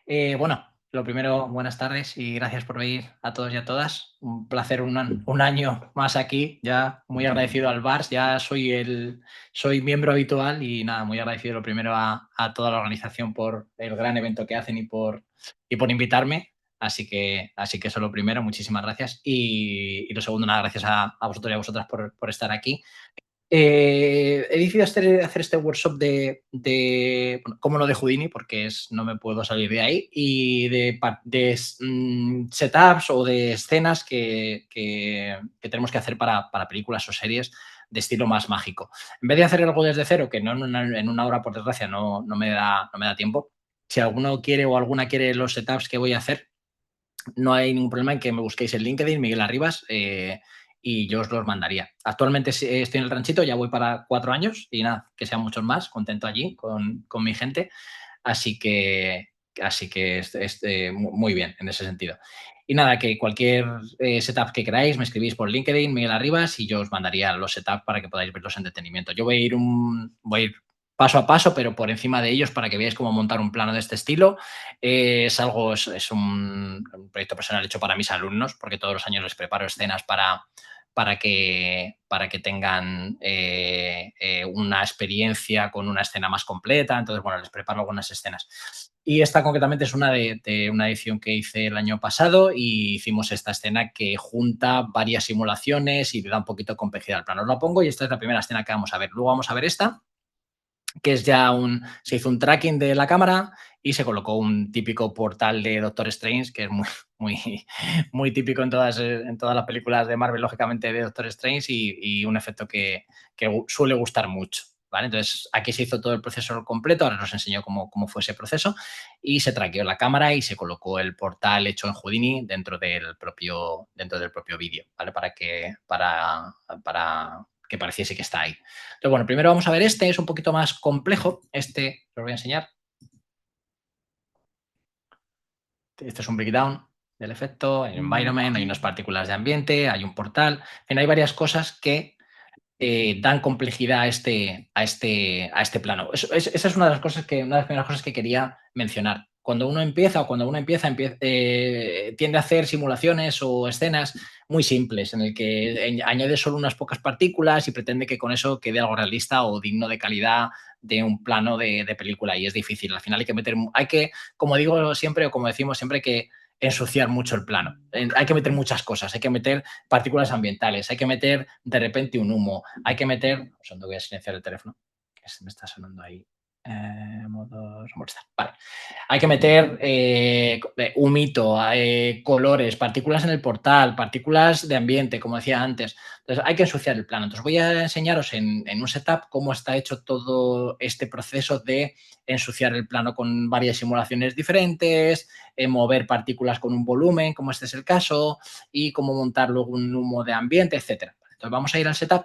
Bueno, lo primero, buenas tardes y gracias por venir a todos y a todas. Un placer un año más aquí, ya muy agradecido al VARS, ya soy miembro habitual y nada, muy agradecido lo primero a toda la organización por el gran evento que hacen y por invitarme. Así que eso lo primero, muchísimas gracias. Y lo segundo, nada, gracias a vosotros y a vosotras por estar aquí. He decidido hacer este workshop bueno, cómo no de Houdini, porque no me puedo salir de ahí, y de setups o de escenas que tenemos que hacer para películas o series de estilo más mágico. En vez de hacer algo desde cero, que no en una hora, por desgracia, no me da tiempo, si alguno quiere o alguna quiere los setups que voy a hacer, no hay ningún problema en que me busquéis en LinkedIn, Miguel Arribas, y yo os los mandaría. Actualmente estoy en el ranchito, ya voy para 4 años y nada, que sean muchos más, contento allí con mi gente, así que, muy bien en ese sentido. Y nada, que cualquier setup que queráis, me escribís por LinkedIn, Miguel Arribas, y yo os mandaría los setups para que podáis verlos en detenimiento. Yo voy a ir paso a paso, pero por encima de ellos para que veáis cómo montar un plano de este estilo. Es un proyecto personal hecho para mis alumnos, porque todos los años les preparo escenas para que tengan una experiencia con una escena más completa. Entonces, bueno, les preparo algunas escenas. Y esta concretamente es de una edición que hice el año pasado y hicimos esta escena que junta varias simulaciones y le da un poquito de complejidad al plano. Os la pongo y esta es la primera escena que vamos a ver. Luego vamos a ver esta, que es se hizo un tracking de la cámara y se colocó un típico portal de Doctor Strange, que es muy, muy típico en todas las películas de Marvel, lógicamente, de Doctor Strange, y un efecto que suele gustar mucho. ¿Vale? Entonces, aquí se hizo todo el proceso completo, ahora os enseño cómo fue ese proceso, y se traqueó la cámara y se colocó el portal hecho en Houdini dentro del propio vídeo, ¿vale? Para que pareciese que está ahí. Entonces, bueno, primero vamos a ver es un poquito más complejo. Os voy a enseñar. Este es un breakdown del efecto, hay un environment, hay unas partículas de ambiente, hay un portal. En fin, hay varias cosas que dan complejidad a este plano. Esa es una de las primeras cosas que quería mencionar. Cuando uno empieza tiende a hacer simulaciones o escenas muy simples en el que añade solo unas pocas partículas y pretende que con eso quede algo realista o digno de calidad de un plano de película, y es difícil. Al final como digo siempre o como decimos siempre, que ensuciar mucho el plano. Hay que meter muchas cosas, hay que meter partículas ambientales, hay que meter de repente un humo, hay que meter... Un segundo, voy a silenciar el teléfono, que se me está sonando ahí. Molestar. Vale. Hay que meter humito, colores, partículas en el portal, partículas de ambiente, como decía antes. Entonces, hay que ensuciar el plano. Entonces, voy a enseñaros en un setup cómo está hecho todo este proceso de ensuciar el plano con varias simulaciones diferentes, mover partículas con un volumen, como este es el caso, y cómo montar luego un humo de ambiente, etcétera. Entonces, vamos a ir al setup.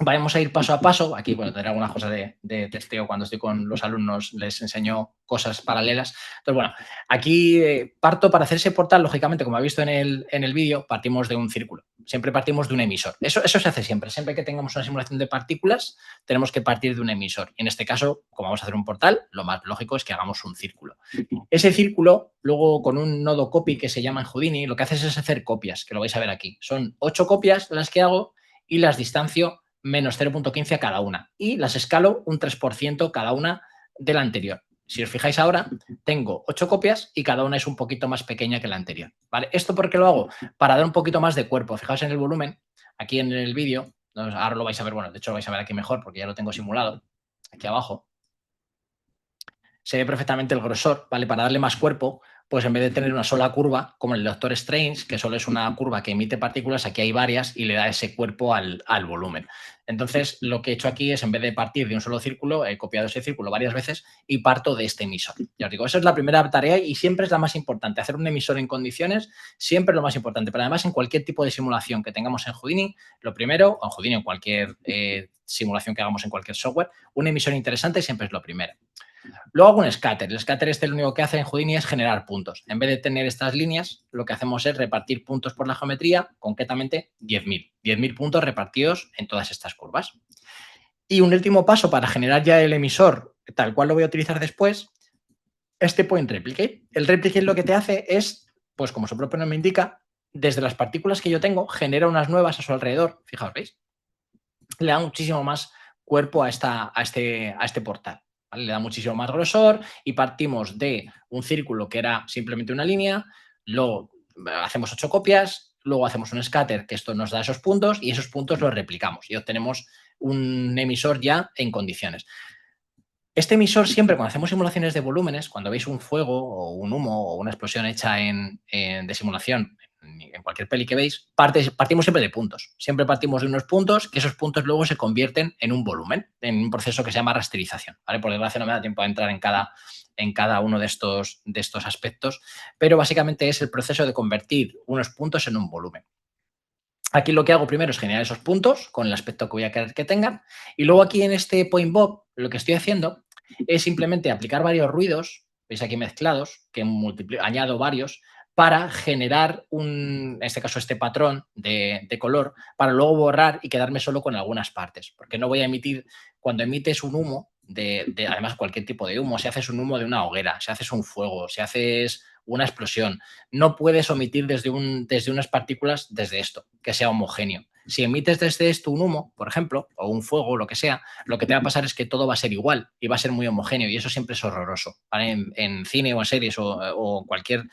Vamos a ir paso a paso. Aquí, bueno, tendré algunas cosas de testeo cuando estoy con los alumnos, les enseño cosas paralelas. Entonces, bueno, aquí parto para hacer ese portal, lógicamente, como habéis visto en el vídeo, partimos de un círculo. Siempre partimos de un emisor. Eso se hace siempre. Siempre que tengamos una simulación de partículas, tenemos que partir de un emisor. Y en este caso, como vamos a hacer un portal, lo más lógico es que hagamos un círculo. Ese círculo, luego con un nodo copy que se llama en Houdini, lo que haces es hacer copias, que lo vais a ver aquí. Son 8 copias las que hago y las distancio menos 0,15 a cada una, y las escalo un 3% cada una de la anterior. Si os fijáis ahora, tengo 8 copias y cada una es un poquito más pequeña que la anterior. ¿Vale? ¿Esto por qué lo hago? Para dar un poquito más de cuerpo. Fijaos en el volumen, aquí en el vídeo, ahora lo vais a ver, bueno, de hecho lo vais a ver aquí mejor porque ya lo tengo simulado, aquí abajo. Se ve perfectamente el grosor, ¿vale? Para darle más cuerpo, pues en vez de tener una sola curva, como el Doctor Strange, que solo es una curva que emite partículas, aquí hay varias y le da ese cuerpo al volumen. Entonces, lo que he hecho aquí es, en vez de partir de un solo círculo, he copiado ese círculo varias veces y parto de este emisor. Ya os digo, esa es la primera tarea y siempre es la más importante. Hacer un emisor en condiciones siempre es lo más importante. Pero además, en cualquier tipo de simulación que tengamos en Houdini, lo primero, o en Houdini, en cualquier simulación que hagamos en cualquier software, un emisor interesante siempre es lo primero. Luego hago un scatter. El scatter lo único que hace en Houdini es generar puntos. En vez de tener estas líneas, lo que hacemos es repartir puntos por la geometría, concretamente 10.000. 10.000 puntos repartidos en todas estas curvas. Y un último paso para generar ya el emisor, tal cual lo voy a utilizar después, este point replicate. El replicate lo que te hace es, pues como su propio nombre indica, desde las partículas que yo tengo, genera unas nuevas a su alrededor. Fijaos, ¿veis? Le da muchísimo más cuerpo a este portal. ¿Vale? Le da muchísimo más grosor y partimos de un círculo que era simplemente una línea, luego hacemos 8 copias, luego hacemos un scatter, que esto nos da esos puntos, y esos puntos los replicamos y obtenemos un emisor ya en condiciones. Este emisor siempre, cuando hacemos simulaciones de volúmenes, cuando veis un fuego o un humo o una explosión hecha de simulación en cualquier peli que veis, partimos siempre de puntos. Siempre partimos de unos puntos que esos puntos luego se convierten en un volumen, en un proceso que se llama rasterización. ¿Vale? Por desgracia no me da tiempo a entrar en cada uno de estos aspectos, pero básicamente es el proceso de convertir unos puntos en un volumen. Aquí lo que hago primero es generar esos puntos con el aspecto que voy a querer que tengan. Y luego aquí en este point bob lo que estoy haciendo es simplemente aplicar varios ruidos, veis aquí mezclados, que añado varios, para generar en este caso, este patrón de color, para luego borrar y quedarme solo con algunas partes. Porque no voy a emitir, cuando emites un humo, además cualquier tipo de humo, si haces un humo de una hoguera, si haces un fuego, si haces una explosión, no puedes omitir desde unas partículas, desde esto, que sea homogéneo. Si emites desde esto un humo, por ejemplo, o un fuego, o lo que sea, lo que te va a pasar es que todo va a ser igual y va a ser muy homogéneo, y eso siempre es horroroso. ¿Vale? En cine o en series o cualquier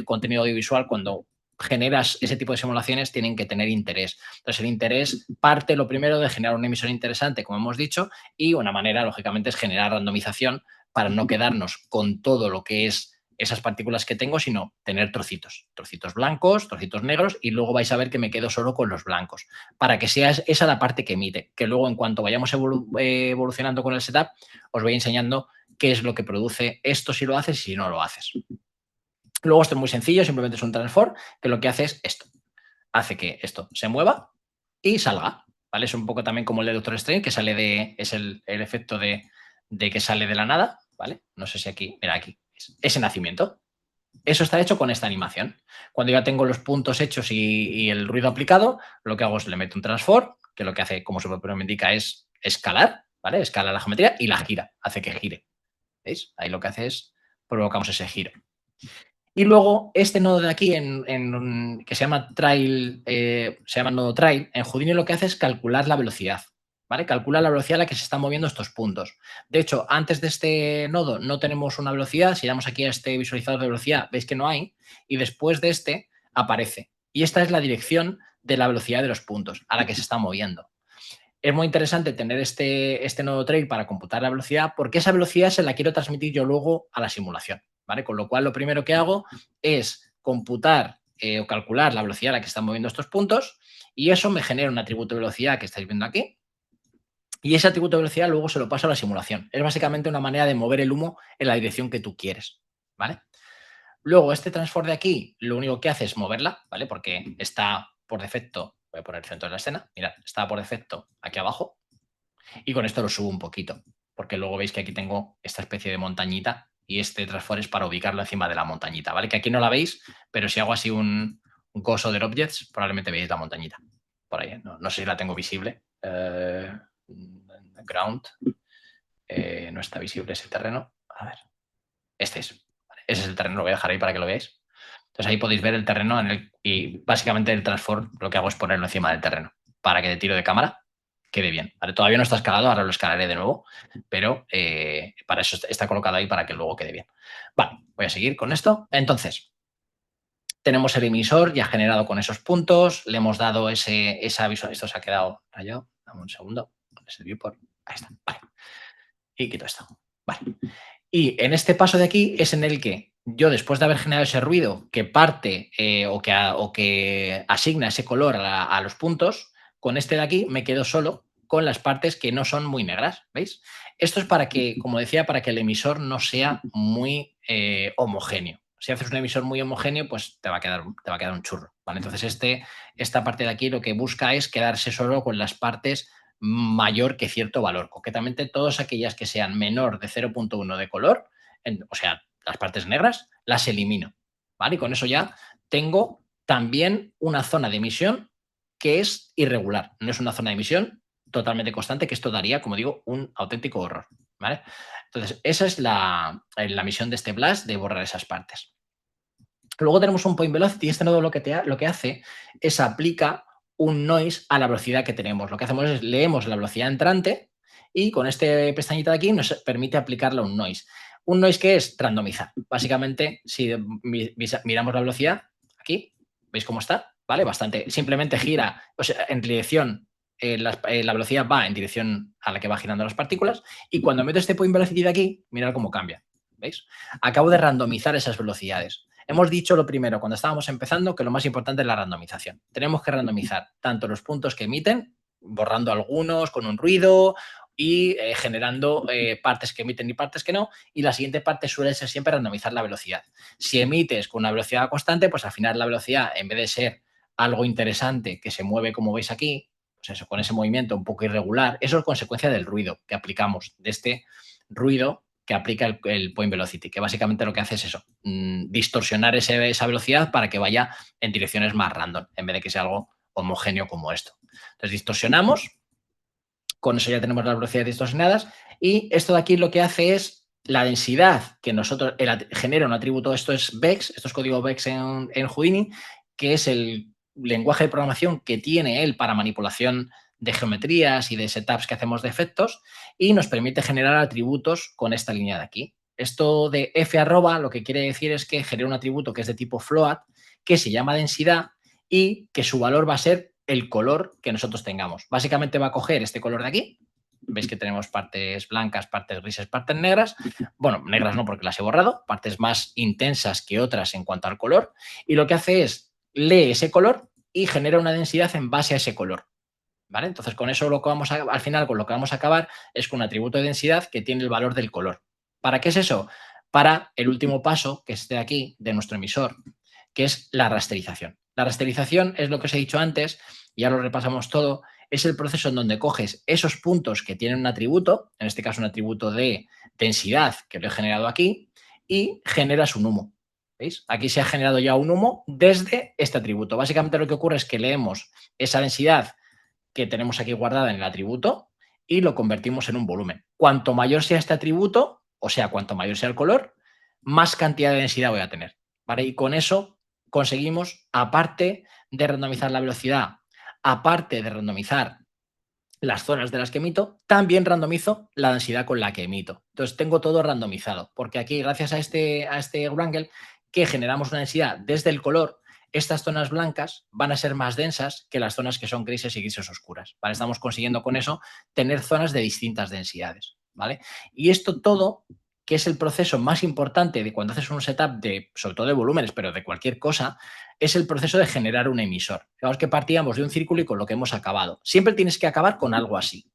contenido audiovisual, cuando generas ese tipo de simulaciones, tienen que tener interés. Entonces, el interés parte lo primero de generar un emisor interesante, como hemos dicho, y una manera, lógicamente, es generar randomización para no quedarnos con todo lo que es esas partículas que tengo, sino tener trocitos blancos, trocitos negros, y luego vais a ver que me quedo solo con los blancos, para que sea esa la parte que emite, que luego en cuanto vayamos evolucionando con el setup, os voy enseñando qué es lo que produce esto si lo haces y si no lo haces. Luego esto es muy sencillo, simplemente es un transform que lo que hace es esto, hace que esto se mueva y salga, ¿vale? Es un poco también como el de Doctor Strange, que sale es el efecto de que sale de la nada, ¿vale? No sé si aquí, mira aquí, ese nacimiento. Eso está hecho con esta animación. Cuando ya tengo los puntos hechos y el ruido aplicado, lo que hago es le meto un transform, que lo que hace, como su propio nombre indica, es escalar, ¿vale? Escala la geometría y la gira, hace que gire. ¿Veis? Ahí lo que hace es provocamos ese giro. Y luego este nodo de aquí, que se llama trail, se llama nodo trail, en Houdini lo que hace es calcular la velocidad. ¿Vale? Calcula la velocidad a la que se están moviendo estos puntos. De hecho, antes de este nodo no tenemos una velocidad. Si damos aquí a este visualizador de velocidad, veis que no hay. Y después de este aparece. Y esta es la dirección de la velocidad de los puntos a la que se está moviendo. Es muy interesante tener este nodo trail para computar la velocidad, porque esa velocidad se la quiero transmitir yo luego a la simulación, ¿vale? Con lo cual, lo primero que hago es computar o calcular la velocidad a la que están moviendo estos puntos, y eso me genera un atributo de velocidad que estáis viendo aquí, y ese atributo de velocidad luego se lo paso a la simulación. Es básicamente una manera de mover el humo en la dirección que tú quieres, ¿vale? Luego, este transform de aquí, lo único que hace es moverla, ¿vale? Porque está por defecto, voy a poner el centro de la escena, mirad, está por defecto aquí abajo, y con esto lo subo un poquito, porque luego veis que aquí tengo esta especie de montañita, y este transform es para ubicarlo encima de la montañita, ¿vale? Que aquí no la veis, pero si hago así un Ghost Other Objects, probablemente veáis la montañita. Por ahí, no sé si la tengo visible. Ground. No está visible ese terreno. A ver. Este es. Vale, ese es el terreno, lo voy a dejar ahí para que lo veáis. Entonces ahí podéis ver el terreno y básicamente el transform lo que hago es ponerlo encima del terreno para que de tiro de cámara quede bien. ¿Vale? Todavía no está escalado, ahora lo escalaré de nuevo, pero para eso está colocado ahí para que luego quede bien. Vale, voy a seguir con esto. Entonces, tenemos el emisor ya generado con esos puntos, le hemos dado esa visual. Esto se ha quedado rayado. Dame un segundo. Es el viewport. Ahí está. Vale. Y quito esto. Vale. Y en este paso de aquí es en el que yo, después de haber generado ese ruido que parte o que asigna ese color a los puntos, con este de aquí me quedo solo con las partes que no son muy negras, ¿veis? Esto es para que, como decía, para que el emisor no sea muy homogéneo. Si haces un emisor muy homogéneo, pues te va a quedar un churro, ¿vale? Entonces esta parte de aquí lo que busca es quedarse solo con las partes mayor que cierto valor. Concretamente, todas aquellas que sean menor de 0,1 de color, o sea, las partes negras, las elimino, ¿vale? Y con eso ya tengo también una zona de emisión que es irregular. No es una zona de emisión totalmente constante, que esto daría, como digo, un auténtico horror. ¿vale? Entonces, esa es la misión de este Blast, de borrar esas partes. Luego tenemos un point velocity. Este nodo lo que hace es aplica un noise a la velocidad que tenemos. Lo que hacemos es leemos la velocidad entrante y con este pestañita de aquí nos permite aplicarle un noise. Un noise que es randomizar. Básicamente, si miramos la velocidad aquí, ¿veis cómo está? ¿Vale? Bastante. Simplemente gira, o sea, en dirección, la velocidad va en dirección a la que va girando las partículas y cuando meto este point velocity de aquí, mirad cómo cambia. ¿Veis? Acabo de randomizar esas velocidades. Hemos dicho lo primero, cuando estábamos empezando, que lo más importante es la randomización. Tenemos que randomizar tanto los puntos que emiten, borrando algunos con un ruido y generando partes que emiten y partes que no. Y la siguiente parte suele ser siempre randomizar la velocidad. Si emites con una velocidad constante, pues al final la velocidad, en vez de ser algo interesante que se mueve como veis aquí, pues eso, con ese movimiento un poco irregular, eso es consecuencia del ruido que aplicamos, de este ruido que aplica el point velocity, que básicamente lo que hace es eso, distorsionar esa velocidad para que vaya en direcciones más random, en vez de que sea algo homogéneo como esto. Entonces distorsionamos, con eso ya tenemos las velocidades distorsionadas, y esto de aquí lo que hace es la densidad que nosotros genera un atributo, esto es Vex, esto es código Vex en Houdini, que es el lenguaje de programación que tiene él para manipulación de geometrías y de setups que hacemos de efectos, y nos permite generar atributos con esta línea de aquí. Esto de f arroba lo que quiere decir es que genera un atributo que es de tipo float, que se llama densidad y que su valor va a ser el color que nosotros tengamos. Básicamente va a coger este color de aquí. Veis que tenemos partes blancas, partes grises, partes negras. Bueno, negras no porque las he borrado, partes más intensas que otras en cuanto al color. Y lo que hace es lee ese color y genera una densidad en base a ese color. ¿Vale? Entonces, con eso lo que vamos al final, con lo que vamos a acabar es con un atributo de densidad que tiene el valor del color. ¿Para qué es eso? Para el último paso, que esté aquí, de nuestro emisor, que es la rasterización. La rasterización es lo que os he dicho antes, ya lo repasamos todo, es el proceso en donde coges esos puntos que tienen un atributo, en este caso un atributo de densidad que lo he generado aquí, y generas un humo. ¿Veis? Aquí se ha generado ya un humo desde este atributo. Básicamente lo que ocurre es que leemos esa densidad que tenemos aquí guardada en el atributo y lo convertimos en un volumen. Cuanto mayor sea este atributo, o sea, cuanto mayor sea el color, más cantidad de densidad voy a tener. ¿Vale? Y con eso conseguimos, aparte de randomizar la velocidad, aparte de randomizar las zonas de las que emito, también randomizo la densidad con la que emito. Entonces tengo todo randomizado, porque aquí gracias a este Wrangle que generamos una densidad desde el color, estas zonas blancas van a ser más densas que las zonas que son grises y grises oscuras. ¿Vale? Estamos consiguiendo con eso tener zonas de distintas densidades. ¿Vale? Y esto todo, que es el proceso más importante de cuando haces un setup de, sobre todo de volúmenes, pero de cualquier cosa, es el proceso de generar un emisor. Fijaos que partíamos de un círculo y con lo que hemos acabado. Siempre tienes que acabar con algo así.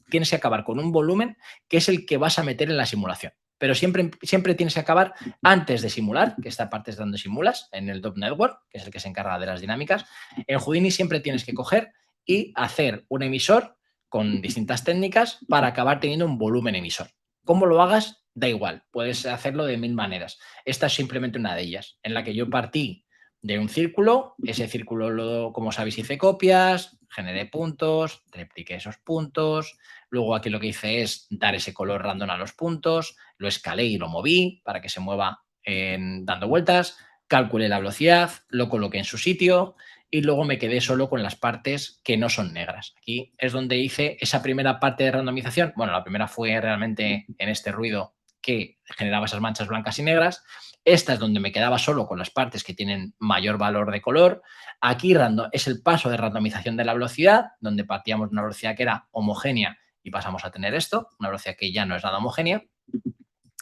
Tienes que acabar con un volumen que es el que vas a meter en la simulación. Pero siempre tienes que acabar antes de simular, que esta parte es donde simulas, en el Dot Network, que es el que se encarga de las dinámicas. En Houdini siempre tienes que coger y hacer un emisor con distintas técnicas para acabar teniendo un volumen emisor. ¿Cómo lo hagas? Da igual, puedes hacerlo de mil maneras. Esta es simplemente una de ellas, en la que yo partí de un círculo, ese círculo, como sabéis, hice copias, generé puntos, repliqué esos puntos, luego aquí lo que hice es dar ese color random a los puntos, lo escalé y lo moví para que se mueva dando vueltas, calculé la velocidad, lo coloqué en su sitio y luego me quedé solo con las partes que no son negras. Aquí es donde hice esa primera parte de randomización. Bueno, la primera fue realmente en este ruido que generaba esas manchas blancas y negras. Esta es donde me quedaba solo con las partes que tienen mayor valor de color. Aquí es el paso de randomización de la velocidad, donde partíamos de una velocidad que era homogénea y pasamos a tener esto, una velocidad que ya no es nada homogénea.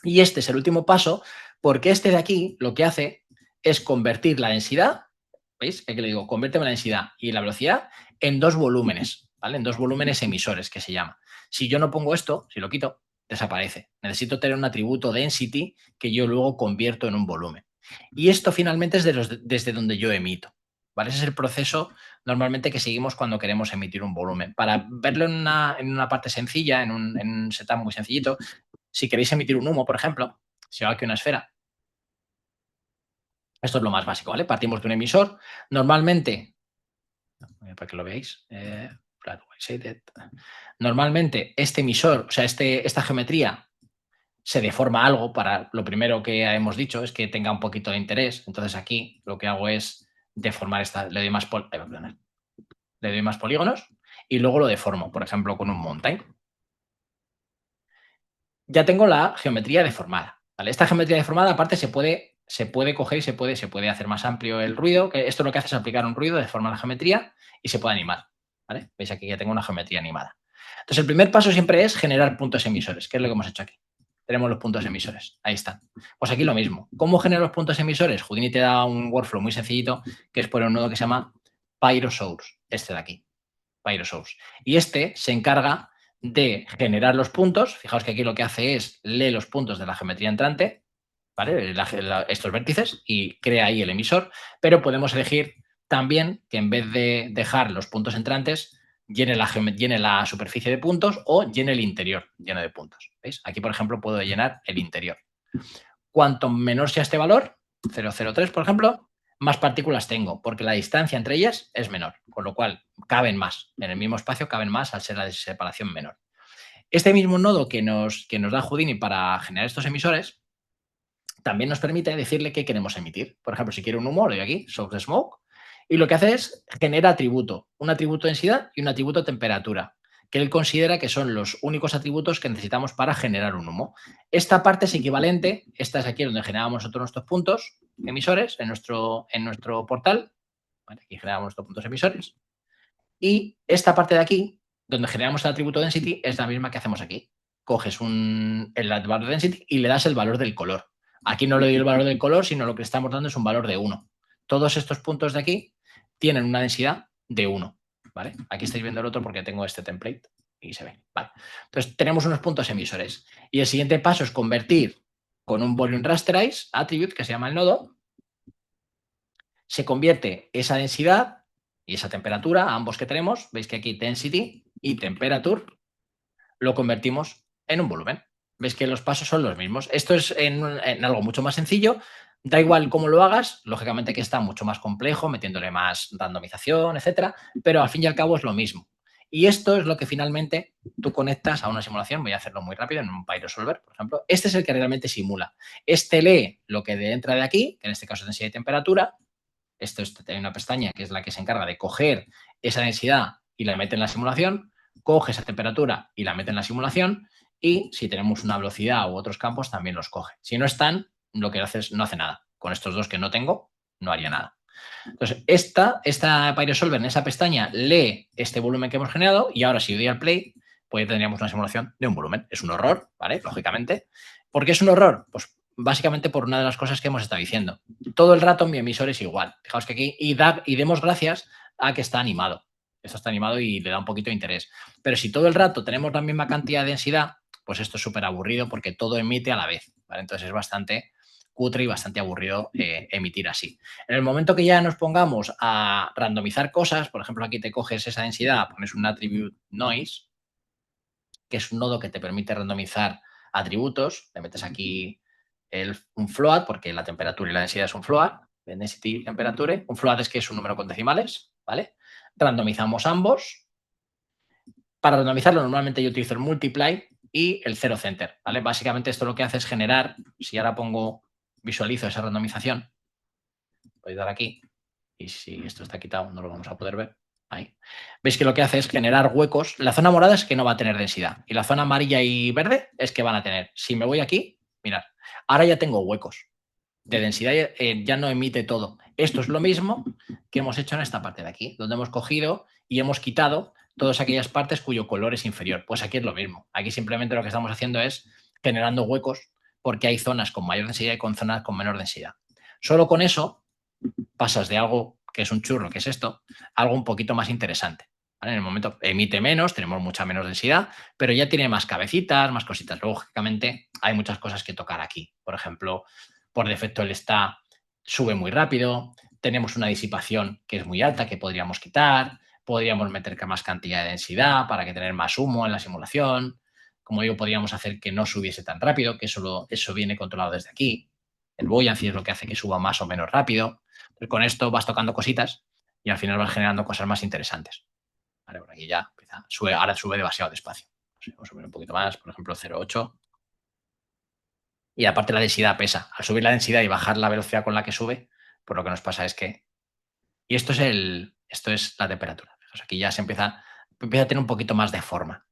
Y este es el último paso, porque este de aquí lo que hace es convertir la densidad, ¿veis? Aquí le digo, conviérteme la densidad y la velocidad en dos volúmenes, ¿vale? En dos volúmenes emisores, que se llama. Si yo no pongo esto, si lo quito, desaparece. Necesito tener un atributo density que yo luego convierto en un volumen. Y esto finalmente es desde donde yo emito. ¿Vale? Ese es el proceso normalmente que seguimos cuando queremos emitir un volumen. Para verlo en una parte sencilla, en un setup muy sencillito, si queréis emitir un humo, por ejemplo, si hago aquí una esfera, esto es lo más básico, ¿vale? Partimos de un emisor. Normalmente, para que lo veáis, Claro, shaded. Normalmente este emisor, o sea, esta geometría se deforma algo para lo primero que hemos dicho es que tenga un poquito de interés. Entonces aquí lo que hago es deformar esta, le doy más polígonos y luego lo deformo, por ejemplo, con un mountain. Ya tengo la geometría deformada. ¿Vale? Esta geometría deformada, aparte, se puede coger y se puede hacer más amplio el ruido. Que esto lo que hace es aplicar un ruido, deforma la geometría y se puede animar. ¿Vale? Veis aquí que ya tengo una geometría animada. Entonces, el primer paso siempre es generar puntos emisores, que es lo que hemos hecho aquí. Tenemos los puntos emisores. Ahí están. Pues aquí lo mismo. ¿Cómo genero los puntos emisores? Houdini te da un workflow muy sencillito, que es poner un nodo que se llama Pyrosource, este de aquí. Pyrosource. Y este se encarga de generar los puntos. Fijaos que aquí lo que hace es lee los puntos de la geometría entrante, ¿vale? Estos vértices y crea ahí el emisor, pero podemos elegir también que en vez de dejar los puntos entrantes, llene la superficie de puntos o llene el interior lleno de puntos. ¿Veis? Aquí, por ejemplo, puedo llenar el interior. Cuanto menor sea este valor, 0,03 por ejemplo, más partículas tengo, porque la distancia entre ellas es menor, con lo cual caben más, en el mismo espacio caben más al ser la separación menor. Este mismo nodo que nos da Houdini para generar estos emisores, también nos permite decirle qué queremos emitir. Por ejemplo, si quiero un humo, le doy aquí, source smoke, y lo que hace es genera atributo, un atributo densidad y un atributo temperatura, que él considera que son los únicos atributos que necesitamos para generar un humo. Esta parte es equivalente, esta es aquí donde generamos nosotros nuestros puntos emisores en nuestro portal. ¿Vale? Aquí generamos nuestros puntos emisores. Y esta parte de aquí, donde generamos el atributo density, es la misma que hacemos aquí. Coges el valor density y le das el valor del color. Aquí no le doy el valor del color, sino lo que estamos dando es un valor de 1. Todos estos puntos de aquí tienen una densidad de 1. ¿Vale? Aquí estáis viendo el otro porque tengo este template y se ve. Vale. Entonces tenemos unos puntos emisores. Y el siguiente paso es convertir con un volume rasterize attribute que se llama el nodo. Se convierte esa densidad y esa temperatura, ambos que tenemos, veis que aquí density y temperature, lo convertimos en un volumen. Veis que los pasos son los mismos. Esto es en algo mucho más sencillo. Da igual cómo lo hagas, lógicamente que está mucho más complejo, metiéndole más randomización, etcétera, pero al fin y al cabo es lo mismo. Y esto es lo que finalmente tú conectas a una simulación. Voy a hacerlo muy rápido en un PyroSolver, por ejemplo. Este es el que realmente simula. Este lee lo que entra de aquí, que en este caso es densidad y temperatura. Esto hay una pestaña que es la que se encarga de coger esa densidad y la mete en la simulación, coge esa temperatura y la mete en la simulación y si tenemos una velocidad u otros campos también los coge. Si no están, lo que hace es no hace nada. Con estos dos que no tengo, no haría nada. Entonces, esta PyroSolver en esa pestaña lee este volumen que hemos generado y ahora si doy al play, pues ya tendríamos una simulación de un volumen. Es un horror, ¿vale? Lógicamente. ¿Por qué es un horror? Pues básicamente por una de las cosas que hemos estado diciendo. Todo el rato mi emisor es igual. Fijaos que aquí, y demos gracias a que está animado. Esto está animado y le da un poquito de interés. Pero si todo el rato tenemos la misma cantidad de densidad, pues esto es súper aburrido porque todo emite a la vez, ¿vale? Entonces es bastante cutre y bastante aburrido emitir así. En el momento que ya nos pongamos a randomizar cosas, por ejemplo, aquí te coges esa densidad, pones un attribute noise, que es un nodo que te permite randomizar atributos, le metes aquí un float, porque la temperatura y la densidad es un float, density temperature, un float es que es un número con decimales, ¿vale? Randomizamos ambos. Para randomizarlo normalmente yo utilizo el multiply y el zero center, ¿vale? Básicamente esto lo que hace es generar, si ahora visualizo esa randomización, voy a dar aquí, y si esto está quitado no lo vamos a poder ver. Ahí. Veis que lo que hace es generar huecos. La zona morada es que no va a tener densidad y la zona amarilla y verde es que van a tener. Si me voy aquí, mirad, ahora ya tengo huecos de densidad, ya no emite todo. Esto es lo mismo que hemos hecho en esta parte de aquí, donde hemos cogido y hemos quitado todas aquellas partes cuyo color es inferior. Pues aquí es lo mismo. Aquí simplemente lo que estamos haciendo es generando huecos porque hay zonas con mayor densidad y con zonas con menor densidad. Solo con eso pasas de algo que es un churro, que es esto, a algo un poquito más interesante. ¿Vale? En el momento emite menos, tenemos mucha menos densidad, pero ya tiene más cabecitas, más cositas. Lógicamente, hay muchas cosas que tocar aquí. Por ejemplo, por defecto él sube muy rápido, tenemos una disipación que es muy alta que podríamos quitar, podríamos meter más cantidad de densidad para que tener más humo en la simulación. Como digo, podríamos hacer que no subiese tan rápido, que eso viene controlado desde aquí. El buoyancy es lo que hace que suba más o menos rápido. Con esto vas tocando cositas y al final vas generando cosas más interesantes. ¿vale? Por aquí ya empieza, ahora sube demasiado despacio. Vamos a subir un poquito más, por ejemplo, 0,8. Y aparte la densidad pesa. Al subir la densidad y bajar la velocidad con la que sube, pues lo que nos pasa es que... Y esto es la temperatura. Fijaos, aquí ya empieza a tener un poquito más de forma,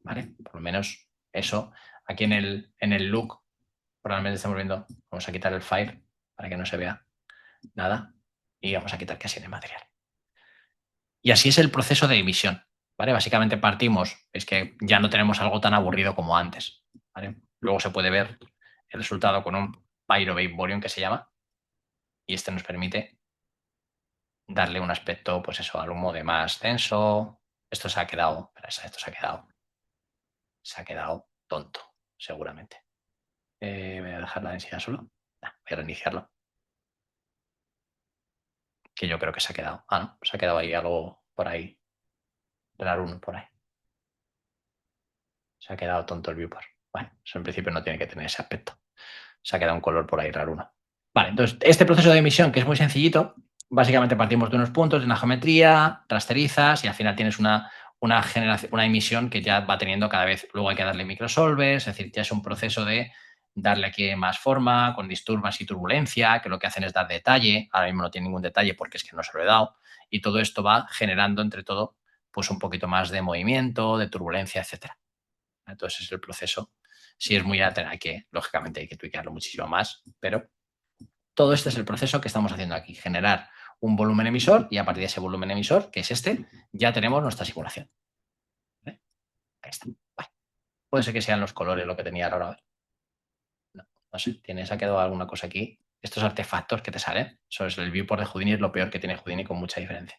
¿vale? Por lo menos eso. Aquí en el look probablemente estamos viendo, vamos a quitar el fire para que no se vea nada y vamos a quitar casi el material. Y así es el proceso de emisión, ¿vale? Básicamente partimos, es que ya no tenemos algo tan aburrido como antes, ¿vale? Luego se puede ver el resultado con un Pyruvate Boron que se llama, y este nos permite darle un aspecto, pues eso, al humo de más denso. Esto se ha quedado, esto se ha quedado tonto, seguramente. Voy a dejar la densidad solo. Voy a reiniciarlo. Que yo creo que se ha quedado. Ah, no, se ha quedado ahí algo por ahí. Raro uno por ahí. Se ha quedado tonto el viewport. Bueno, eso en principio no tiene que tener ese aspecto. Se ha quedado un color por ahí raro uno. Vale, entonces este proceso de emisión, que es muy sencillito, básicamente partimos de unos puntos, de una geometría, rasterizas y al final tienes una emisión que ya va teniendo cada vez, luego hay que darle microsolvers, es decir, ya es un proceso de darle aquí más forma, con disturbance y turbulencia, que lo que hacen es dar detalle, ahora mismo no tiene ningún detalle porque es que no se lo he dado, y todo esto va generando entre todo pues un poquito más de movimiento, de turbulencia, etcétera. Entonces es el proceso. Si es muy lógicamente hay que tweakarlo muchísimo más, pero todo este es el proceso que estamos haciendo aquí, generar un volumen emisor y a partir de ese volumen emisor, que es este, ya tenemos nuestra simulación. ¿Vale? Ahí está. Vale. Puede ser que sean los colores lo que tenía ahora. No, no sé, se ha quedado alguna cosa aquí. Estos artefactos que te salen, eso es el viewport de Houdini, es lo peor que tiene Houdini con mucha diferencia.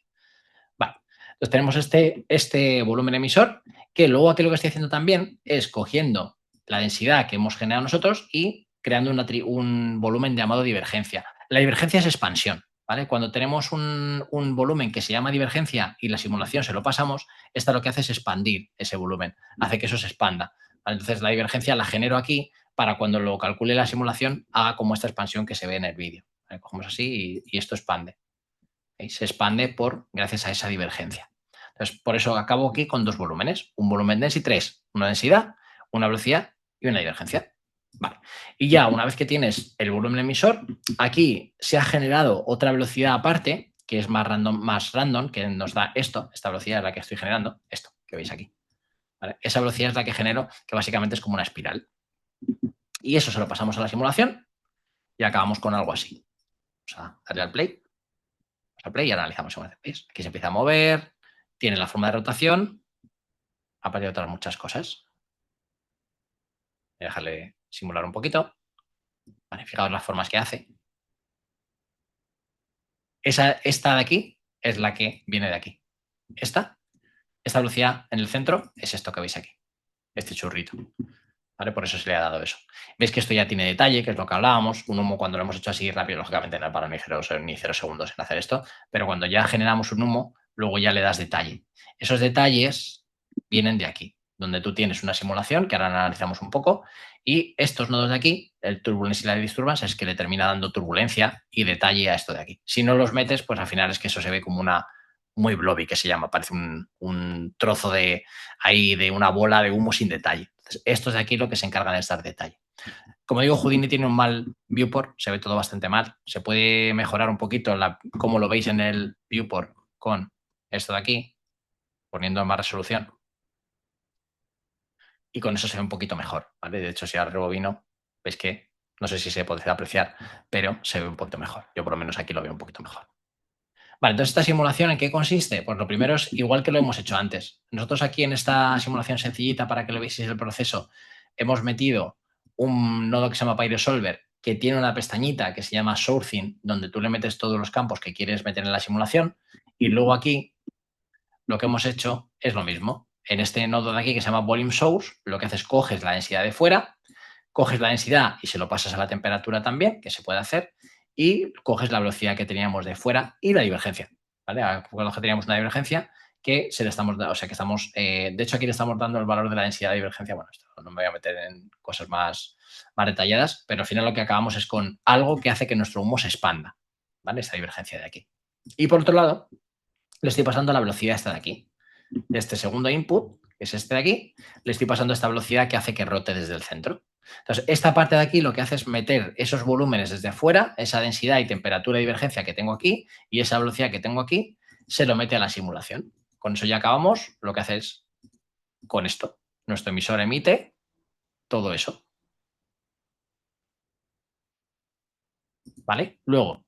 Vale, entonces tenemos este volumen emisor, que luego aquí lo que estoy haciendo también es cogiendo la densidad que hemos generado nosotros y creando un volumen llamado divergencia. La divergencia es expansión, ¿vale? Cuando tenemos un volumen que se llama divergencia y la simulación se lo pasamos, esta lo que hace es expandir ese volumen, hace que eso se expanda. ¿Vale? Entonces la divergencia la genero aquí para cuando lo calcule la simulación haga como esta expansión que se ve en el vídeo. ¿Vale? Cogemos así y esto expande. Se expande gracias a esa divergencia. Entonces, por eso acabo aquí con dos volúmenes, un volumen density 3, una densidad, una velocidad y una divergencia. Vale. Y ya una vez que tienes el volumen emisor, aquí se ha generado otra velocidad aparte, que es más random, que nos da esta velocidad es la que estoy generando, esto que veis aquí. ¿Vale? Esa velocidad es la que genero, que básicamente es como una espiral. Y eso se lo pasamos a la simulación y acabamos con algo así. Vamos a darle al play. Al play y analizamos. ¿Veis? Aquí se empieza a mover, tiene la forma de rotación, aparte de otras muchas cosas. Voy a dejarle simular un poquito. Vale, fijaos las formas que hace. Esta de aquí es la que viene de aquí. Esta velocidad en el centro es esto que veis aquí, este churrito. ¿Vale? Por eso se le ha dado eso. Veis que esto ya tiene detalle, que es lo que hablábamos. Un humo cuando lo hemos hecho así rápido, lógicamente no para ni 0 segundos en hacer esto, pero cuando ya generamos un humo, luego ya le das detalle. Esos detalles vienen de aquí, donde tú tienes una simulación, que ahora analizamos un poco, y estos nodos de aquí, el turbulence y la disturbance, es que le termina dando turbulencia y detalle a esto de aquí. Si no los metes, pues al final es que eso se ve como una muy blobby, que se llama, parece un trozo de una bola de humo sin detalle. Entonces, estos de aquí lo que se encargan es dar detalle. Como digo, Houdini tiene un mal viewport, se ve todo bastante mal. Se puede mejorar un poquito como lo veis en el viewport con esto de aquí, poniendo más resolución. Y con eso se ve un poquito mejor, ¿vale? De hecho, si ahora rebobino, veis que no sé si se puede apreciar, pero se ve un poquito mejor. Yo por lo menos aquí lo veo un poquito mejor. Vale, entonces esta simulación, ¿en qué consiste? Pues lo primero es igual que lo hemos hecho antes. Nosotros aquí en esta simulación sencillita, para que lo veáis el proceso, hemos metido un nodo que se llama PyResolver, que tiene una pestañita que se llama Sourcing, donde tú le metes todos los campos que quieres meter en la simulación. Y luego aquí lo que hemos hecho es lo mismo. En este nodo de aquí que se llama Volume Source, lo que haces es coges la densidad de fuera, coges la densidad y se lo pasas a la temperatura también, que se puede hacer, y coges la velocidad que teníamos de fuera y la divergencia. ¿Vale? Recuerdo que teníamos una divergencia que se le estamos dando, o sea que estamos, de hecho aquí le estamos dando el valor de la densidad de divergencia. Bueno, esto no me voy a meter en cosas más detalladas, pero al final lo que acabamos es con algo que hace que nuestro humo se expanda, ¿vale? Esta divergencia de aquí. Y por otro lado, le estoy pasando la velocidad esta de aquí. este segundo input, que es este de aquí, le estoy pasando esta velocidad que hace que rote desde el centro. Entonces, esta parte de aquí lo que hace es meter esos volúmenes desde fuera, esa densidad y temperatura de divergencia que tengo aquí y esa velocidad que tengo aquí, se lo mete a la simulación. Con eso ya acabamos. Lo que hace es, con esto, nuestro emisor emite todo eso. ¿Vale? Luego,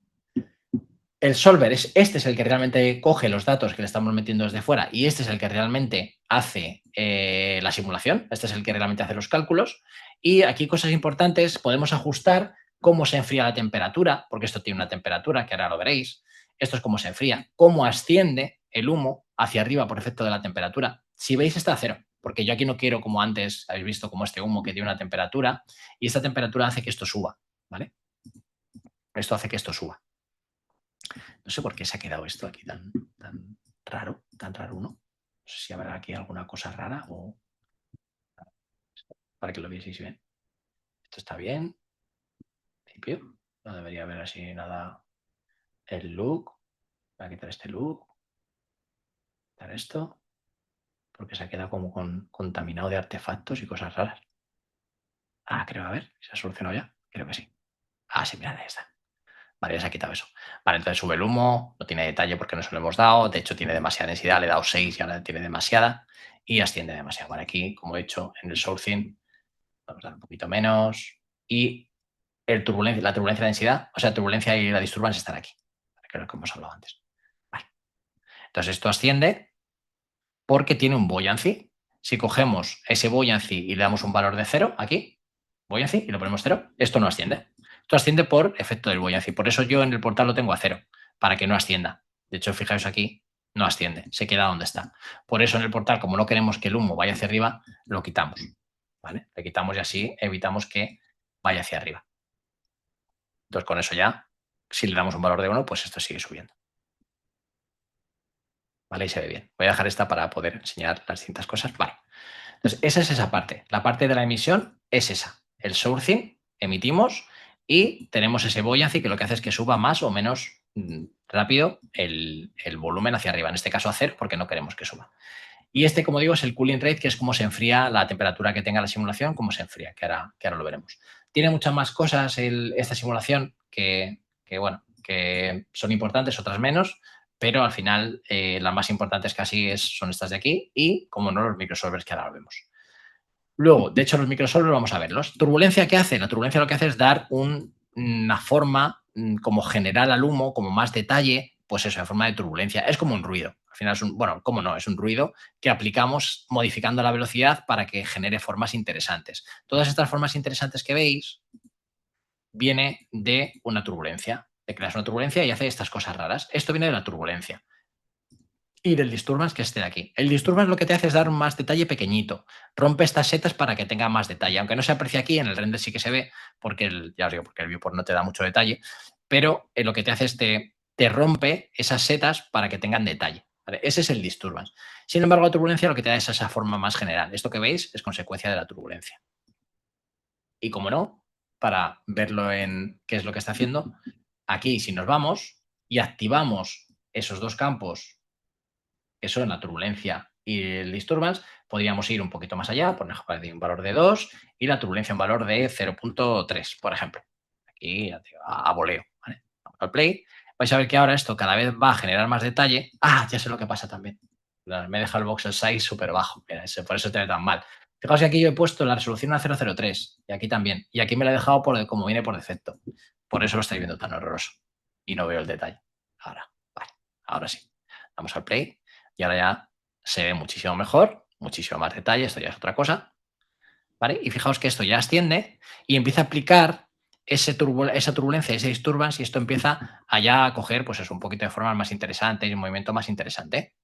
el solver este es el que realmente coge los datos que le estamos metiendo desde fuera y este es el que realmente hace la simulación, este es el que realmente hace los cálculos. Y aquí cosas importantes, podemos ajustar cómo se enfría la temperatura, porque esto tiene una temperatura que ahora lo veréis. Esto es cómo se enfría, cómo asciende el humo hacia arriba por efecto de la temperatura. Si veis está a cero, porque yo aquí no quiero como antes habéis visto como este humo que tiene una temperatura y esta temperatura hace que esto suba, ¿vale? Esto hace que esto suba. No sé por qué se ha quedado esto aquí tan raro, ¿no? No sé si habrá aquí alguna cosa rara o para que lo vieseis bien. Esto está bien. En principio, no debería haber así nada. El look. Voy a quitar este look. Quitar esto. Porque se ha quedado como contaminado de artefactos y cosas raras. Creo, a ver, ¿se ha solucionado ya? Creo que sí. Sí, mira, ahí está. Vale, ya se ha quitado eso. Vale, entonces sube el humo, no tiene detalle porque no se lo hemos dado, de hecho tiene demasiada densidad, le he dado 6 y ahora tiene demasiada y asciende demasiado. Vale, aquí, como he hecho en el sourcing, vamos a dar un poquito menos y la turbulencia de densidad, o sea, turbulencia y la disturbance están aquí, que es lo que hemos hablado antes. Vale. Entonces esto asciende porque tiene un buoyancy. Si cogemos ese buoyancy y le damos un valor de 0 aquí, buoyancy, y lo ponemos 0, esto no asciende. Esto asciende por efecto del buoyancy. Por eso yo en el portal lo tengo a 0, para que no ascienda. De hecho, fijaos aquí, no asciende, se queda donde está. Por eso en el portal, como no queremos que el humo vaya hacia arriba, lo quitamos. ¿Vale? Le quitamos y así evitamos que vaya hacia arriba. Entonces con eso ya, si le damos un valor de 1, pues esto sigue subiendo. ¿Vale? Y se ve bien. Voy a dejar esta para poder enseñar las distintas cosas. Vale. Entonces, esa es esa parte. La parte de la emisión es esa. El sourcing, emitimos y tenemos ese buoyancy que lo que hace es que suba más o menos rápido el volumen hacia arriba. En este caso a 0 porque no queremos que suba. Y este, como digo, es el cooling rate, que es cómo se enfría la temperatura que tenga la simulación, cómo se enfría, que ahora lo veremos. Tiene muchas más cosas esta simulación bueno, que son importantes, otras menos, pero al final las más importantes casi son estas de aquí y, como no, los microsolvers que ahora lo vemos. Luego, de hecho, los microsolvers vamos a verlos. ¿Turbulencia qué hace? La turbulencia lo que hace es dar una forma como general al humo, como más detalle, pues eso, en forma de turbulencia. Es como un ruido. Al final bueno, cómo no, es un ruido que aplicamos modificando la velocidad para que genere formas interesantes. Todas estas formas interesantes que veis viene de una turbulencia. Te creas una turbulencia y hace estas cosas raras. Esto viene de la turbulencia. Y del disturbance que esté aquí. El disturbance lo que te hace es dar más detalle pequeñito. Rompe estas setas para que tenga más detalle. Aunque no se aprecie aquí, en el render sí que se ve, porque ya os digo, porque el viewport no te da mucho detalle, pero lo que te hace es te rompe esas setas para que tengan detalle. ¿Vale? Ese es el disturbance. Sin embargo, la turbulencia lo que te da es esa forma más general. Esto que veis es consecuencia de la turbulencia. Y como no, para verlo en qué es lo que está haciendo, aquí si nos vamos y activamos esos dos campos, eso en la turbulencia y el disturbance, podríamos ir un poquito más allá, por ejemplo, un valor de 2 y la turbulencia un valor de 0.3, por ejemplo. Aquí a voleo. ¿Vale? Vamos al play. Vais a ver que ahora esto cada vez va a generar más detalle. Ya sé lo que pasa también. Me he dejado el voxel size súper bajo. Mira, por eso te ve tan mal. Fijaos que aquí yo he puesto la resolución a 003 y aquí también. Y aquí me la he dejado como viene por defecto. Por eso lo estáis viendo tan horroroso. Y no veo el detalle. Ahora, vale. Ahora sí. Vamos al play y ahora ya se ve muchísimo mejor, muchísimo más detalle, esto ya es otra cosa, ¿vale? Y fijaos que esto ya asciende y empieza a aplicar esa turbulencia, ese disturbance, y esto empieza a ya coger, pues es un poquito de forma más interesante y un movimiento más interesante.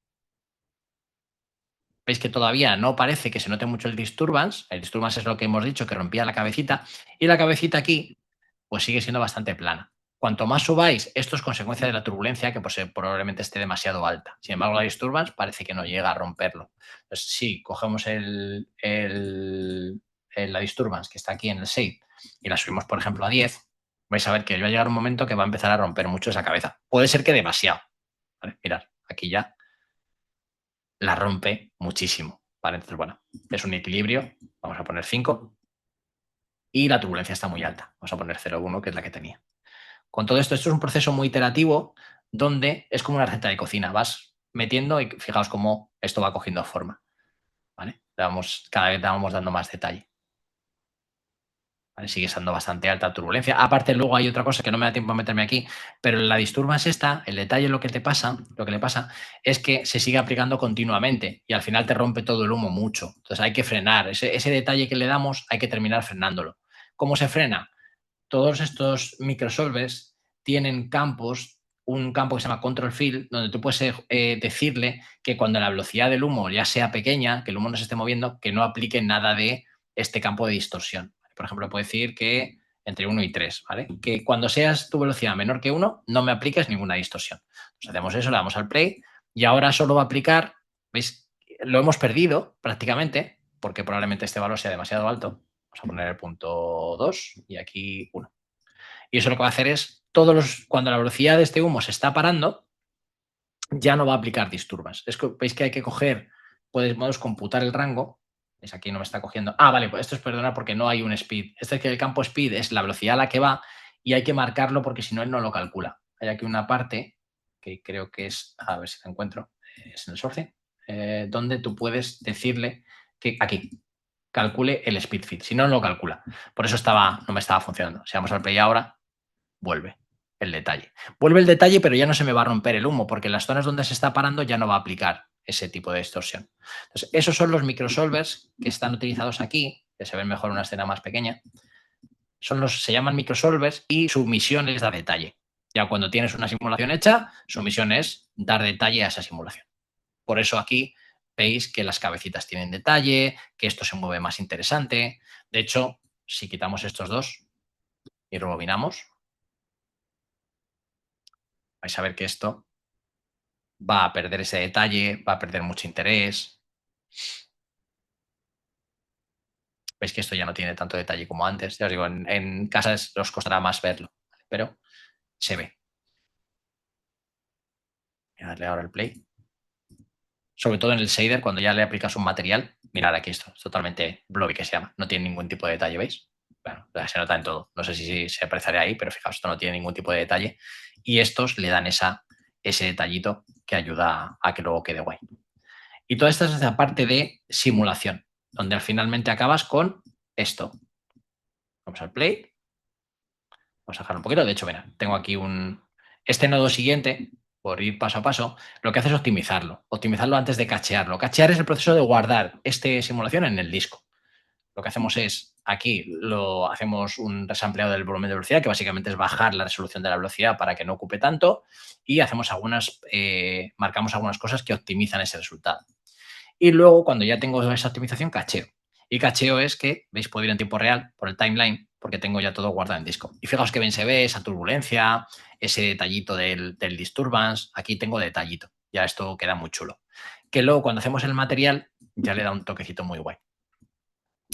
Veis que todavía no parece que se note mucho el disturbance es lo que hemos dicho, que rompía la cabecita, y la cabecita aquí, pues sigue siendo bastante plana. Cuanto más subáis, esto es consecuencia de la turbulencia, que pues, probablemente esté demasiado alta. Sin embargo, la disturbance parece que no llega a romperlo. Entonces, si cogemos la disturbance que está aquí en el shape y la subimos, por ejemplo, a 10, vais a ver que va a llegar un momento que va a empezar a romper mucho esa cabeza. Puede ser que demasiado. ¿Vale? Mirad, aquí ya la rompe muchísimo. ¿Vale? Entonces, bueno, es un equilibrio. Vamos a poner 5. Y la turbulencia está muy alta. Vamos a poner 0,1, que es la que tenía. Con todo esto, esto es un proceso muy iterativo donde es como una receta de cocina. Vas metiendo y fijaos cómo esto va cogiendo forma. ¿Vale? Cada vez le vamos dando más detalle. ¿Vale? Sigue estando bastante alta la turbulencia. Aparte, luego hay otra cosa que no me da tiempo a meterme aquí, pero la disturbance esta, el detalle, lo que le pasa es que se sigue aplicando continuamente y al final te rompe todo el humo mucho. Entonces hay que frenar. Ese detalle que le damos hay que terminar frenándolo. ¿Cómo se frena? Todos estos microsolvers tienen campos, un campo que se llama control field, donde tú puedes decirle que cuando la velocidad del humo ya sea pequeña, que el humo no se esté moviendo, que no aplique nada de este campo de distorsión. Por ejemplo, puedo decir que entre 1 y 3, ¿vale? Que cuando seas tu velocidad menor que 1, no me apliques ninguna distorsión. Entonces hacemos eso, le damos al play y ahora solo va a aplicar, ¿veis? Lo hemos perdido prácticamente, porque probablemente este valor sea demasiado alto. Vamos a poner el punto 2 y aquí 1. Y eso lo que va a hacer es, cuando la velocidad de este humo se está parando, ya no va a aplicar disturbas. Veis que hay que coger, podemos computar el rango. ¿Veis? Aquí no me está cogiendo. Ah, vale, pues esto es perdonar porque no hay un speed. Este es que el campo speed es la velocidad a la que va y hay que marcarlo porque si no él no lo calcula. Hay aquí una parte que creo que es, a ver si la encuentro, es en el source, donde tú puedes decirle que aquí calcule el speed feed. Si no, no lo calcula. Por eso no me estaba funcionando. Si vamos al play ahora, vuelve el detalle. Vuelve el detalle, pero ya no se me va a romper el humo, porque en las zonas donde se está parando ya no va a aplicar ese tipo de distorsión. Entonces, esos son los microsolvers que están utilizados aquí, que se ven mejor en una escena más pequeña. Se llaman microsolvers y su misión es dar detalle. Ya cuando tienes una simulación hecha, su misión es dar detalle a esa simulación. Por eso aquí veis que las cabecitas tienen detalle, que esto se mueve más interesante. De hecho, si quitamos estos dos y rebobinamos, vais a ver que esto va a perder ese detalle, va a perder mucho interés. Veis que esto ya no tiene tanto detalle como antes. Ya os digo, en casa os costará más verlo, pero se ve. Voy a darle ahora el play. Sobre todo en el shader, cuando ya le aplicas un material. Mirad aquí esto, es totalmente blobby que se llama. No tiene ningún tipo de detalle, ¿veis? Bueno, se nota en todo. No sé si se apreciará ahí, pero fijaos, esto no tiene ningún tipo de detalle. Y estos le dan ese detallito que ayuda a que luego quede guay. Y toda esta es la parte de simulación, donde finalmente acabas con esto. Vamos al play. Vamos a dejarlo un poquito. De hecho, mira, tengo aquí este nodo siguiente, por ir paso a paso, lo que hace es optimizarlo antes de cachearlo. Cachear es el proceso de guardar esta simulación en el disco. Lo que hacemos es, aquí hacemos un resampleado del volumen de velocidad, que básicamente es bajar la resolución de la velocidad para que no ocupe tanto, y marcamos algunas cosas que optimizan ese resultado. Y luego, cuando ya tengo esa optimización, cacheo. Y cacheo es que, veis, puedo ir en tiempo real por el timeline, porque tengo ya todo guardado en disco. Y fijaos que bien se ve esa turbulencia, ese detallito del disturbance. Aquí tengo detallito. Ya esto queda muy chulo. Que luego, cuando hacemos el material, ya le da un toquecito muy guay.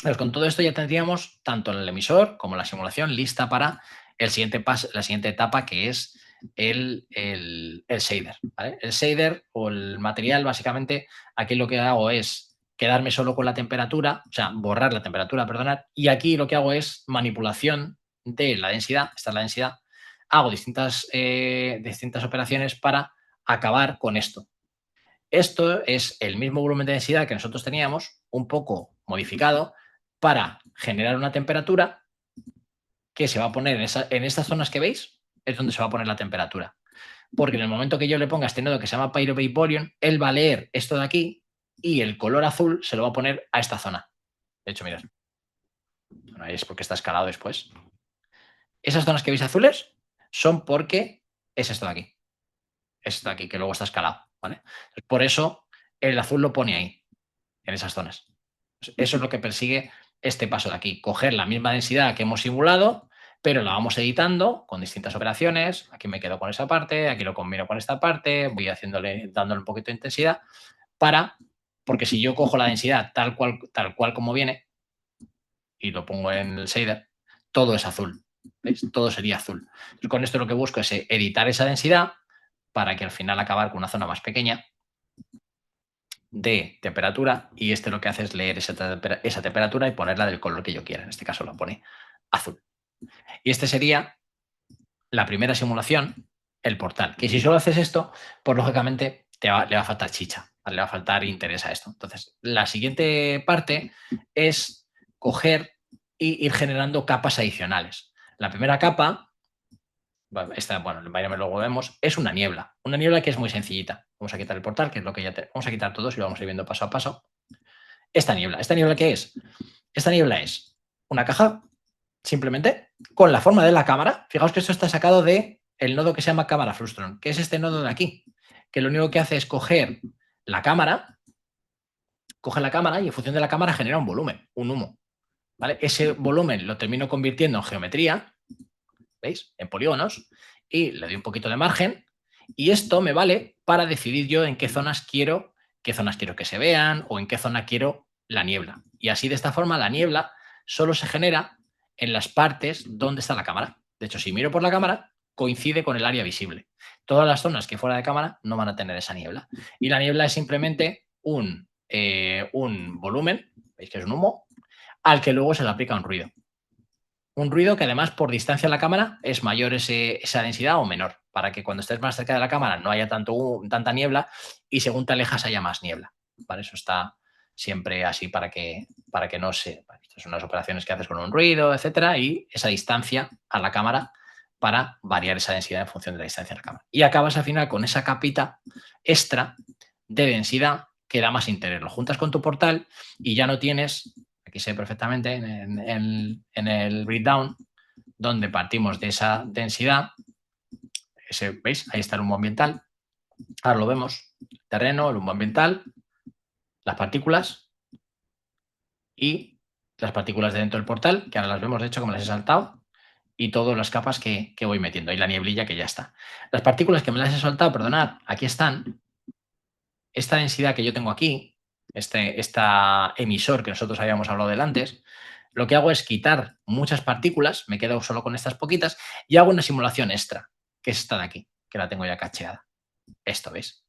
Pues con todo esto ya tendríamos tanto el emisor como la simulación lista para la siguiente etapa, que es el shader. ¿Vale? El shader o el material, básicamente, aquí lo que hago es quedarme solo con la temperatura, o sea, borrar la temperatura, perdonad, y aquí lo que hago es manipulación de la densidad, esta es la densidad, hago distintas operaciones para acabar con esto. Esto es el mismo volumen de densidad que nosotros teníamos, un poco modificado, para generar una temperatura que se va a poner en estas zonas que veis, es donde se va a poner la temperatura. Porque en el momento que yo le ponga este nodo que se llama Pyruvate Volume, él va a leer esto de aquí y el color azul se lo va a poner a esta zona. De hecho, mirad, bueno, ahí es porque está escalado después. Esas zonas que veis azules son porque es esto de aquí. Es esto de aquí, que luego está escalado. ¿Vale? Por eso el azul lo pone ahí, en esas zonas. Eso es lo que persigue este paso de aquí, coger la misma densidad que hemos simulado, pero la vamos editando con distintas operaciones. Aquí me quedo con esa parte, aquí lo combino con esta parte, voy dándole un poquito de intensidad porque si yo cojo la densidad tal cual como viene y lo pongo en el shader, todo es azul. ¿Veis? Todo sería azul. Y con esto lo que busco es editar esa densidad para que al final acabar con una zona más pequeña de temperatura y este lo que hace es leer esa temperatura y ponerla del color que yo quiera. En este caso lo pone azul. Y este sería la primera simulación, el portal. Que si solo haces esto, pues lógicamente le va a faltar chicha, ¿vale? Le va a faltar interés a esto. Entonces, la siguiente parte es coger y ir generando capas adicionales. La primera capa, esta, bueno, el environment luego vemos, es una niebla. Una niebla que es muy sencillita. Vamos a quitar el portal, que es lo que ya tenemos. Vamos a quitar todos y lo vamos a ir viendo paso a paso. ¿Esta niebla qué es? Esta niebla es una caja, simplemente, con la forma de la cámara. Fijaos que esto está sacado de el nodo que se llama cámara Frustron, que es este nodo de aquí, que lo único que hace es coger la cámara, coge la cámara y en función de la cámara genera un volumen, un humo. ¿Vale? Ese volumen lo termino convirtiendo en geometría, ¿veis? En polígonos, y le doy un poquito de margen, y esto me vale para decidir yo en qué zonas quiero que se vean o en qué zona quiero la niebla. Y así de esta forma la niebla solo se genera en las partes donde está la cámara. De hecho, si miro por la cámara, coincide con el área visible. Todas las zonas que fuera de cámara no van a tener esa niebla. Y la niebla es simplemente un volumen, veis que es un humo, al que luego se le aplica un ruido. Un ruido que además por distancia a la cámara es mayor esa densidad o menor, para que cuando estés más cerca de la cámara no haya tanta niebla y según te alejas haya más niebla. ¿Vale? Eso está siempre así para que no se... Estas son unas operaciones que haces con un ruido, etcétera, y esa distancia a la cámara para variar esa densidad en función de la distancia a la cámara. Y acabas al final con esa capita extra de densidad que da más interés. Lo juntas con tu portal y ya no tienes, aquí se ve perfectamente en el breakdown, donde partimos de esa densidad. ¿Veis? Ahí está el humo ambiental. Ahora lo vemos. Terreno, el humo ambiental, las partículas y las partículas de dentro del portal, que ahora las vemos, de hecho, como las he saltado, y todas las capas que voy metiendo. Y la nieblilla que ya está. Las partículas que me las he soltado, perdonad, aquí están. Esta densidad que yo tengo aquí, esta emisor que nosotros habíamos hablado del antes, lo que hago es quitar muchas partículas, me quedo solo con estas poquitas y hago una simulación extra, que es esta de aquí, que la tengo ya cacheada. Esto, ¿ves?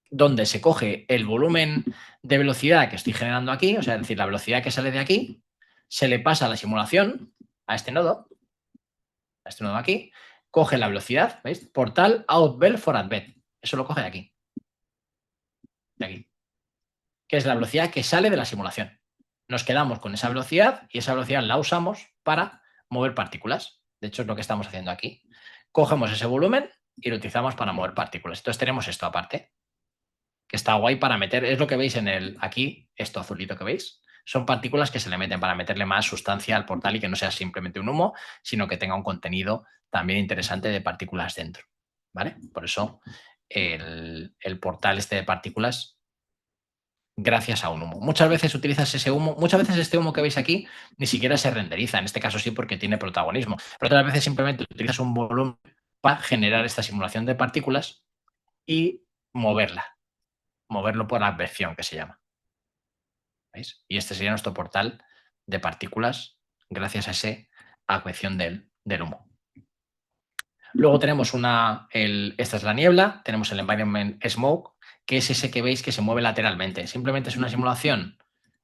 Donde se coge el volumen de velocidad que estoy generando aquí, o sea, es decir, la velocidad que sale de aquí, se le pasa a la simulación, a este nodo aquí, coge la velocidad, ¿veis? Portal outbel for adbed. Eso lo coge de aquí, que es la velocidad que sale de la simulación. Nos quedamos con esa velocidad y esa velocidad la usamos para mover partículas. De hecho, es lo que estamos haciendo aquí. Cogemos ese volumen y lo utilizamos para mover partículas. Entonces tenemos esto aparte, que está guay para meter, es lo que veis aquí, esto azulito que veis, son partículas que se le meten para meterle más sustancia al portal y que no sea simplemente un humo, sino que tenga un contenido también interesante de partículas dentro. ¿Vale? Por eso el portal este de partículas gracias a un humo. Muchas veces utilizas ese humo, muchas veces este humo que veis aquí ni siquiera se renderiza, en este caso sí porque tiene protagonismo, pero otras veces simplemente utilizas un volumen para generar esta simulación de partículas y moverlo por advección que se llama. ¿Veis? Y este sería nuestro portal de partículas gracias a esa advección del humo. Luego tenemos esta es la niebla, tenemos el environment smoke, que es ese que veis que se mueve lateralmente. Simplemente es una simulación,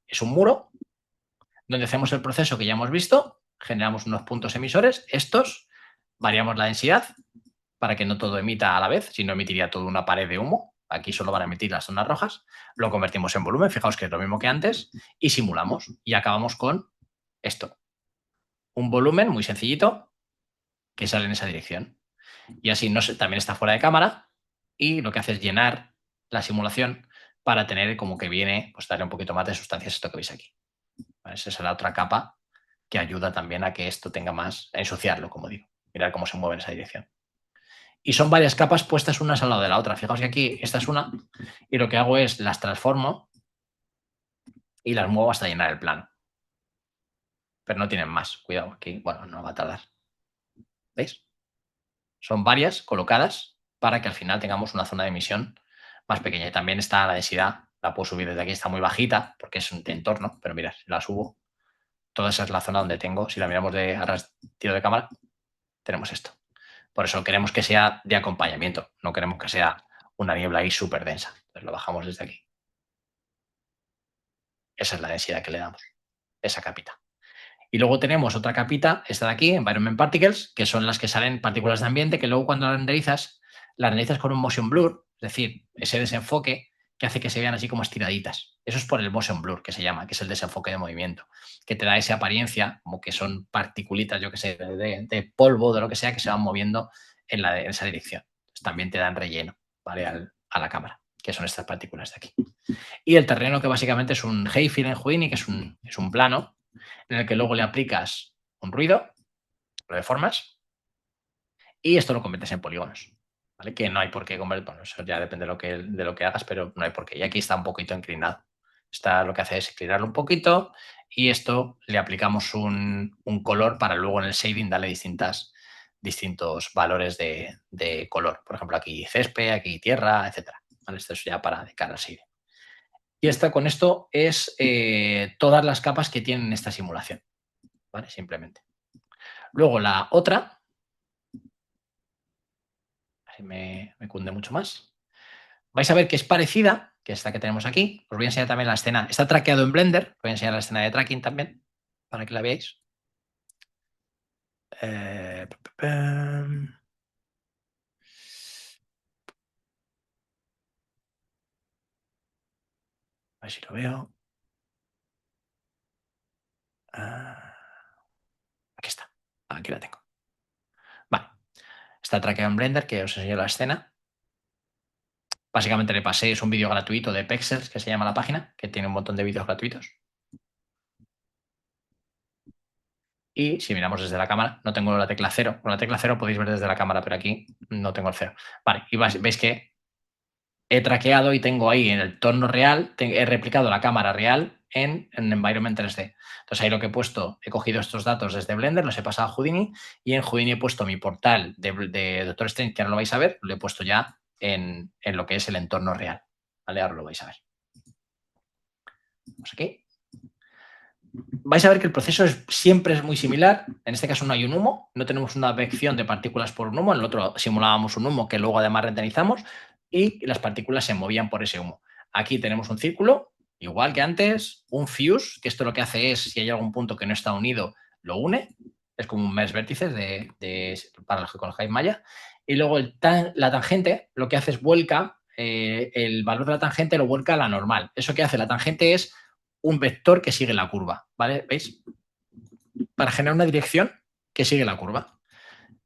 es un muro, donde hacemos el proceso que ya hemos visto, generamos unos puntos emisores, estos, variamos la densidad para que no todo emita a la vez, si no emitiría toda una pared de humo. Aquí solo van a emitir las zonas rojas. Lo convertimos en volumen, fijaos que es lo mismo que antes, y simulamos. Y acabamos con esto. Un volumen muy sencillito que sale en esa dirección. Y así no sé, también está fuera de cámara y lo que hace es llenar la simulación para tener como que viene, pues darle un poquito más de sustancias a esto que veis aquí. ¿Vale? Esa es la otra capa que ayuda también a que esto tenga más, a ensuciarlo, como digo. Mirar cómo se mueve en esa dirección. Y son varias capas puestas unas al lado de la otra. Fijaos que aquí esta es una y lo que hago es las transformo y las muevo hasta llenar el plano. Pero no tienen más. Cuidado, aquí, bueno, no va a tardar. ¿Veis? Son varias colocadas para que al final tengamos una zona de emisión más pequeña. Y también está la densidad, la puedo subir desde aquí, está muy bajita porque es un entorno, pero mirad, si la subo, toda esa es la zona donde tengo, si la miramos de tiro de cámara, tenemos esto. Por eso queremos que sea de acompañamiento, no queremos que sea una niebla ahí súper densa. Entonces lo bajamos desde aquí. Esa es la densidad que le damos, esa capita. Y luego tenemos otra capita, esta de aquí, Environment Particles, que son las que salen partículas de ambiente, que luego cuando las renderizas con un motion blur, es decir, ese desenfoque que hace que se vean así como estiraditas. Eso es por el motion blur, que se llama, que es el desenfoque de movimiento, que te da esa apariencia como que son particulitas, yo que sé, de polvo, de lo que sea, que se van moviendo en esa dirección. Entonces, también te dan relleno, ¿vale? A la cámara, que son estas partículas de aquí. Y el terreno, que básicamente es un Hayfield en Houdini, que es un plano en el que luego le aplicas un ruido, lo deformas y esto lo conviertes en polígonos. ¿Vale? Que no hay por qué convertir, bueno, eso ya depende de lo que hagas, pero no hay por qué. Y aquí está un poquito inclinado. Esta lo que hace es inclinarlo un poquito y esto le aplicamos un color para luego en el shading darle distintos valores de color. Por ejemplo, aquí césped, aquí tierra, etc. ¿Vale? Esto es ya para de cara al shading. Y con esto es todas las capas que tienen esta simulación. ¿Vale? Simplemente. Luego la otra, así me cunde mucho más. Vais a ver que es parecida, que esta que tenemos aquí. Os voy a enseñar también la escena. Está traqueado en Blender. Os voy a enseñar la escena de tracking también, para que la veáis. A ver si lo veo. Aquí está. Aquí la tengo. Vale. Está traqueado en Blender, que os enseño la escena. Básicamente le pasé, es un vídeo gratuito de Pexels, que se llama la página, que tiene un montón de vídeos gratuitos. Y si miramos desde la cámara, no tengo la tecla 0. Con la tecla 0 podéis ver desde la cámara, pero aquí no tengo el 0. Vale, y veis que he traqueado y tengo ahí en el entorno real, he replicado la cámara real en Environment 3D. Entonces ahí lo que he puesto, he cogido estos datos desde Blender, los he pasado a Houdini y en Houdini he puesto mi portal de Doctor Strange, que ahora lo vais a ver, lo he puesto ya en lo que es el entorno real. ¿Vale? Ahora lo vais a ver. Vamos aquí. Vais a ver que el proceso siempre es muy similar. En este caso no hay un humo, no tenemos una vección de partículas por un humo. En el otro simulábamos un humo que luego además renderizamos y las partículas se movían por ese humo. Aquí tenemos un círculo, igual que antes, un fuse, que esto lo que hace es, si hay algún punto que no está unido, lo une. Es como un mesh vértices para los que conozcáis Maya. Y luego la tangente lo que hace es vuelca, el valor de la tangente lo vuelca a la normal. Eso que hace la tangente es un vector que sigue la curva, ¿vale? ¿Veis? Para generar una dirección que sigue la curva.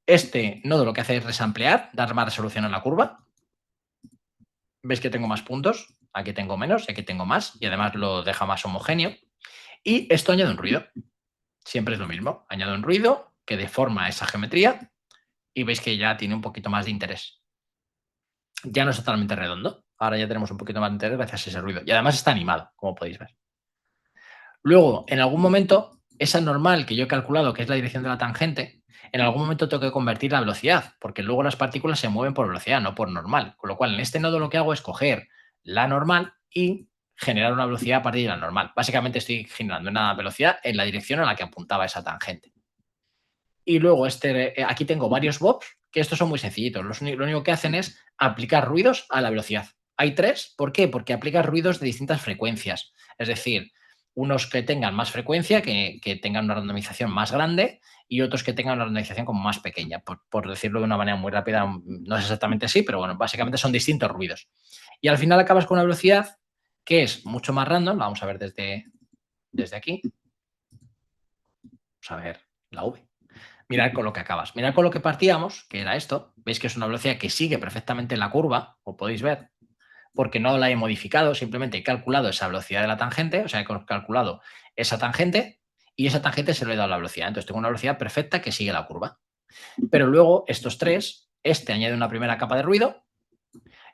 Este nodo lo que hace es resamplear, dar más resolución a la curva. ¿Veis que tengo más puntos? Aquí tengo menos y aquí tengo más. Y además lo deja más homogéneo. Y esto añade un ruido. Siempre es lo mismo. Añado un ruido que deforma esa geometría y veis que ya tiene un poquito más de interés. Ya no es totalmente redondo. Ahora ya tenemos un poquito más de interés gracias a ese ruido. Y además está animado, como podéis ver. Luego, en algún momento, esa normal que yo he calculado, que es la dirección de la tangente, en algún momento tengo que convertir la velocidad, porque luego las partículas se mueven por velocidad, no por normal. Con lo cual, en este nodo lo que hago es coger la normal y generar una velocidad a partir de la normal. Básicamente estoy generando una velocidad en la dirección a la que apuntaba esa tangente. Y luego aquí tengo varios bobs, que estos son muy sencillitos. Lo único que hacen es aplicar ruidos a la velocidad. Hay 3, ¿por qué? Porque aplicas ruidos de distintas frecuencias. Es decir, unos que tengan más frecuencia, que tengan una randomización más grande y otros que tengan una randomización como más pequeña. Por decirlo de una manera muy rápida, no es exactamente así, pero bueno, básicamente son distintos ruidos. Y al final acabas con una velocidad que es mucho más random. Vamos a ver desde aquí. Vamos a ver la V. Mirad con lo que acabas. Mirad con lo que partíamos, que era esto. Veis que es una velocidad que sigue perfectamente la curva, como podéis ver, porque no la he modificado, simplemente he calculado esa velocidad de la tangente, o sea, he calculado esa tangente y esa tangente se lo he dado la velocidad. Entonces tengo una velocidad perfecta que sigue la curva. Pero luego estos tres, este añade una primera capa de ruido,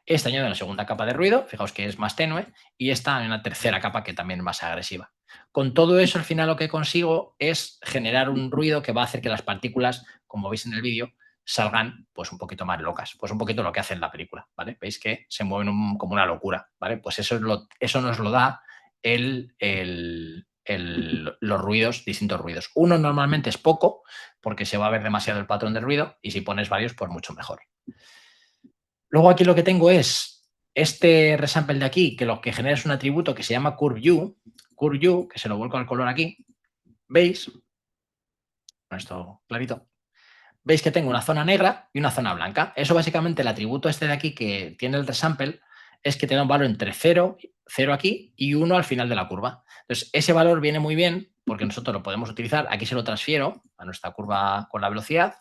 este añade una segunda capa de ruido, fijaos que es más tenue, y esta en una tercera capa que también es más agresiva. Con todo eso, al final lo que consigo es generar un ruido que va a hacer que las partículas, como veis en el vídeo, salgan pues un poquito más locas. Pues un poquito lo que hace en la película, ¿vale? Veis que se mueven como una locura, ¿vale? Pues eso nos lo da los ruidos, distintos ruidos. Uno normalmente es poco, porque se va a ver demasiado el patrón de ruido, y si pones varios, pues mucho mejor. Luego aquí lo que tengo es Este resample de aquí, que lo que genera es un atributo que se llama curveU, que se lo vuelco al color aquí, ¿veis? Con esto clarito. Veis que tengo una zona negra y una zona blanca. Eso básicamente el atributo este de aquí que tiene el resample es que te da un valor entre 0 aquí y 1 al final de la curva. Entonces, ese valor viene muy bien porque nosotros lo podemos utilizar. Aquí se lo transfiero a nuestra curva con la velocidad,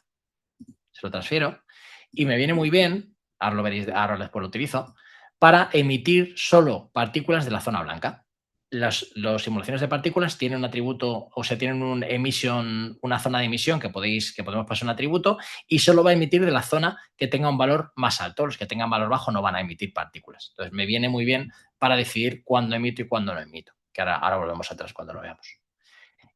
se lo transfiero y me viene muy bien, ahora lo veréis, ahora después lo utilizo, para emitir solo partículas de la zona blanca. Las simulaciones de partículas tienen un atributo, o sea, tienen una zona de emisión que podemos pasar un atributo y solo va a emitir de la zona que tenga un valor más alto. Los que tengan valor bajo no van a emitir partículas. Entonces me viene muy bien para decidir cuándo emito y cuándo no emito, que ahora volvemos atrás cuando lo veamos.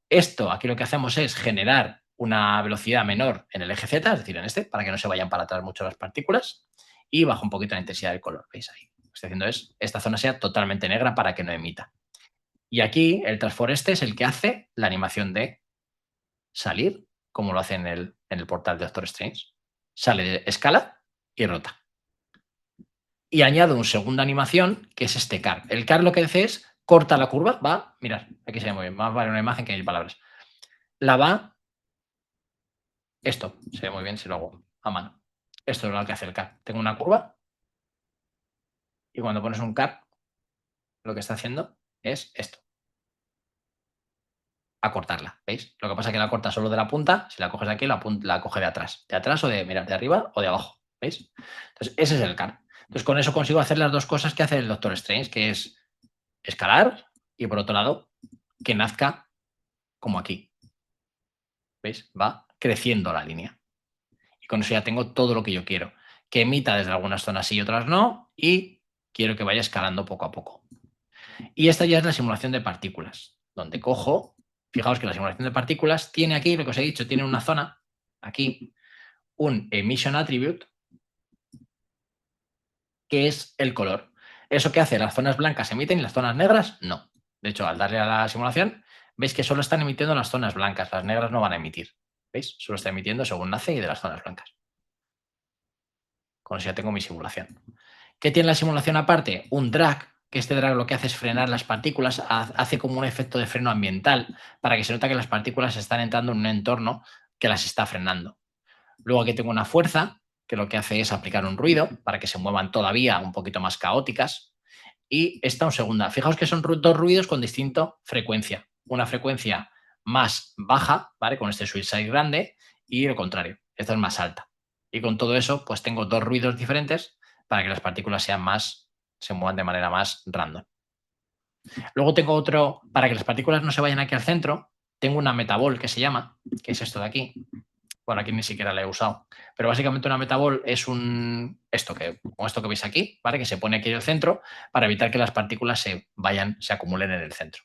Esto aquí lo que hacemos es generar una velocidad menor en el eje Z, es decir, en este, para que no se vayan para atrás mucho las partículas, y bajo un poquito la intensidad del color. ¿Veis ahí? Lo que estoy haciendo es esta zona sea totalmente negra para que no emita. Y aquí el transform este es el que hace la animación de salir, como lo hace en el portal de Doctor Strange. Sale de escala y rota. Y añado una segunda animación, que es este car. El car lo que hace es corta la curva, va, mirad, aquí se ve muy bien, más vale una imagen que 1000 palabras. La va, esto se ve muy bien si lo hago a mano. Esto es lo que hace el car. Tengo una curva y cuando pones un car, lo que está haciendo es esto. Acortarla, ¿veis? Lo que pasa es que la corta solo de la punta, si la coges de aquí, la coge de atrás o mirad, de arriba o de abajo, ¿veis? Entonces, ese es el CAR. Entonces, con eso consigo hacer las dos cosas que hace el Doctor Strange, que es escalar y, por otro lado, que nazca como aquí, ¿veis? Va creciendo la línea. Y con eso ya tengo todo lo que yo quiero. Que emita desde algunas zonas sí y otras no, y quiero que vaya escalando poco a poco. Y esta ya es la simulación de partículas, donde cojo, fijaos que la simulación de partículas tiene aquí, lo que os he dicho, tiene una zona, aquí, un emission attribute, que es el color. ¿Eso qué hace? Las zonas blancas emiten y las zonas negras no. De hecho, al darle a la simulación, veis que solo están emitiendo las zonas blancas, las negras no van a emitir. ¿Veis? Solo está emitiendo según nace y de las zonas blancas. Con eso ya tengo mi simulación. ¿Qué tiene la simulación aparte? Un drag, que este drag lo que hace es frenar las partículas, hace como un efecto de freno ambiental para que se nota que las partículas están entrando en un entorno que las está frenando. Luego aquí tengo una fuerza, que lo que hace es aplicar un ruido para que se muevan todavía un poquito más caóticas. Y esta un segunda. Fijaos que son dos ruidos con distinta frecuencia. Una frecuencia más baja, ¿vale? Con este switch side grande, y lo contrario, esta es más alta. Y con todo eso, pues tengo dos ruidos diferentes para que las partículas se muevan de manera más random. Luego tengo otro, para que las partículas no se vayan aquí al centro, tengo una metabol que se llama, que es esto de aquí. Bueno, aquí ni siquiera la he usado. Pero básicamente una metabol es esto que veis aquí, ¿vale? Que se pone aquí en el centro para evitar que las partículas se acumulen en el centro.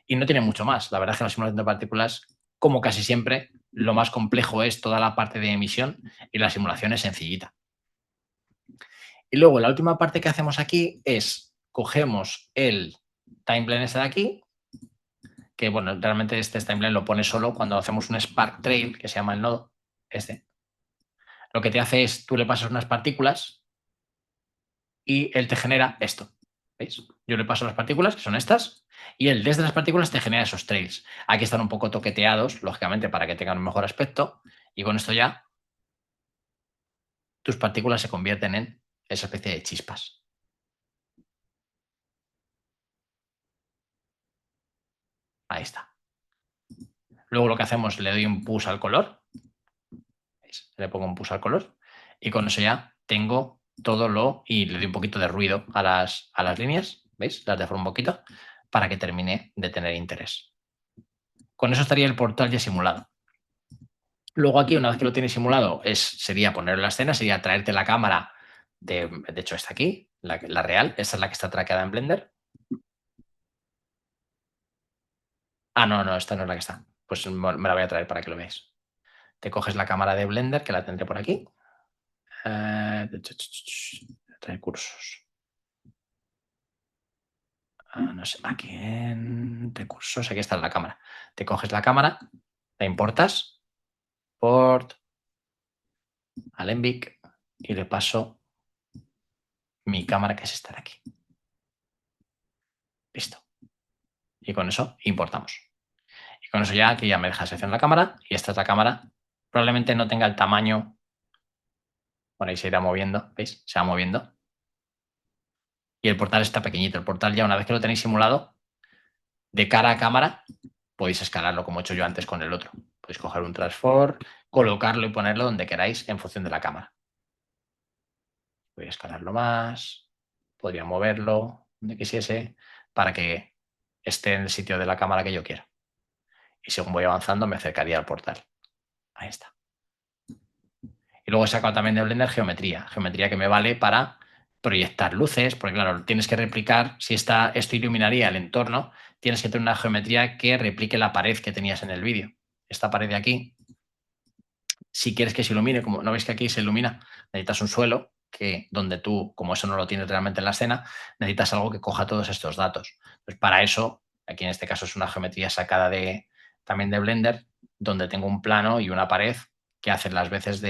Y no tiene mucho más. La verdad es que la simulación de partículas, como casi siempre, lo más complejo es toda la parte de emisión y la simulación es sencillita. Y luego la última parte que hacemos aquí es cogemos el timeline este de aquí, que bueno, realmente este timeline lo pone solo cuando hacemos un Spark Trail, que se llama el nodo, este. Lo que te hace es, tú le pasas unas partículas y él te genera esto. ¿Veis? Yo le paso las partículas, que son estas, y él desde las partículas te genera esos trails. Aquí están un poco toqueteados, lógicamente, para que tengan un mejor aspecto, y con esto ya tus partículas se convierten en esa especie de chispas. Ahí está. Luego lo que hacemos, le doy un push al color. ¿Veis? Le pongo un push al color, y con eso ya tengo todo y le doy un poquito de ruido a las líneas, ¿veis? Las deformo un poquito para que termine de tener interés. Con eso estaría el portal ya simulado. Luego aquí, una vez que lo tienes simulado, sería poner la escena, sería traerte la cámara, de hecho está aquí, la real, esta es la que está traqueada en Blender. Ah, no, no, esta no es la que está. Pues me la voy a traer para que lo veáis. Te coges la cámara de Blender, que la tendré por aquí. Recursos. No sé, aquí en recursos, aquí está la cámara. Te coges la cámara, la importas, port, Alembic, y le paso mi cámara, que es esta de aquí. Listo. Y con eso importamos. Y con eso ya aquí ya me deja seleccionar la cámara y esta es la cámara. Probablemente no tenga el tamaño. Bueno, ahí se irá moviendo, ¿veis? Se va moviendo. Y el portal está pequeñito. El portal ya una vez que lo tenéis simulado, de cara a cámara, podéis escalarlo como he hecho yo antes con el otro. Podéis coger un transform, colocarlo y ponerlo donde queráis en función de la cámara. Voy a escalarlo más, podría moverlo donde quisiese para que esté en el sitio de la cámara que yo quiero. Y según voy avanzando me acercaría al portal. Ahí está. Y luego he sacado también de Blender geometría. Geometría que me vale para proyectar luces, porque claro, tienes que replicar, si esto iluminaría el entorno, tienes que tener una geometría que replique la pared que tenías en el vídeo. Esta pared de aquí, si quieres que se ilumine, como no veis que aquí se ilumina, necesitas un suelo que donde tú, como eso no lo tienes realmente en la escena, necesitas algo que coja todos estos datos. Pues para eso, aquí en este caso es una geometría sacada también de Blender, donde tengo un plano y una pared que hacen las veces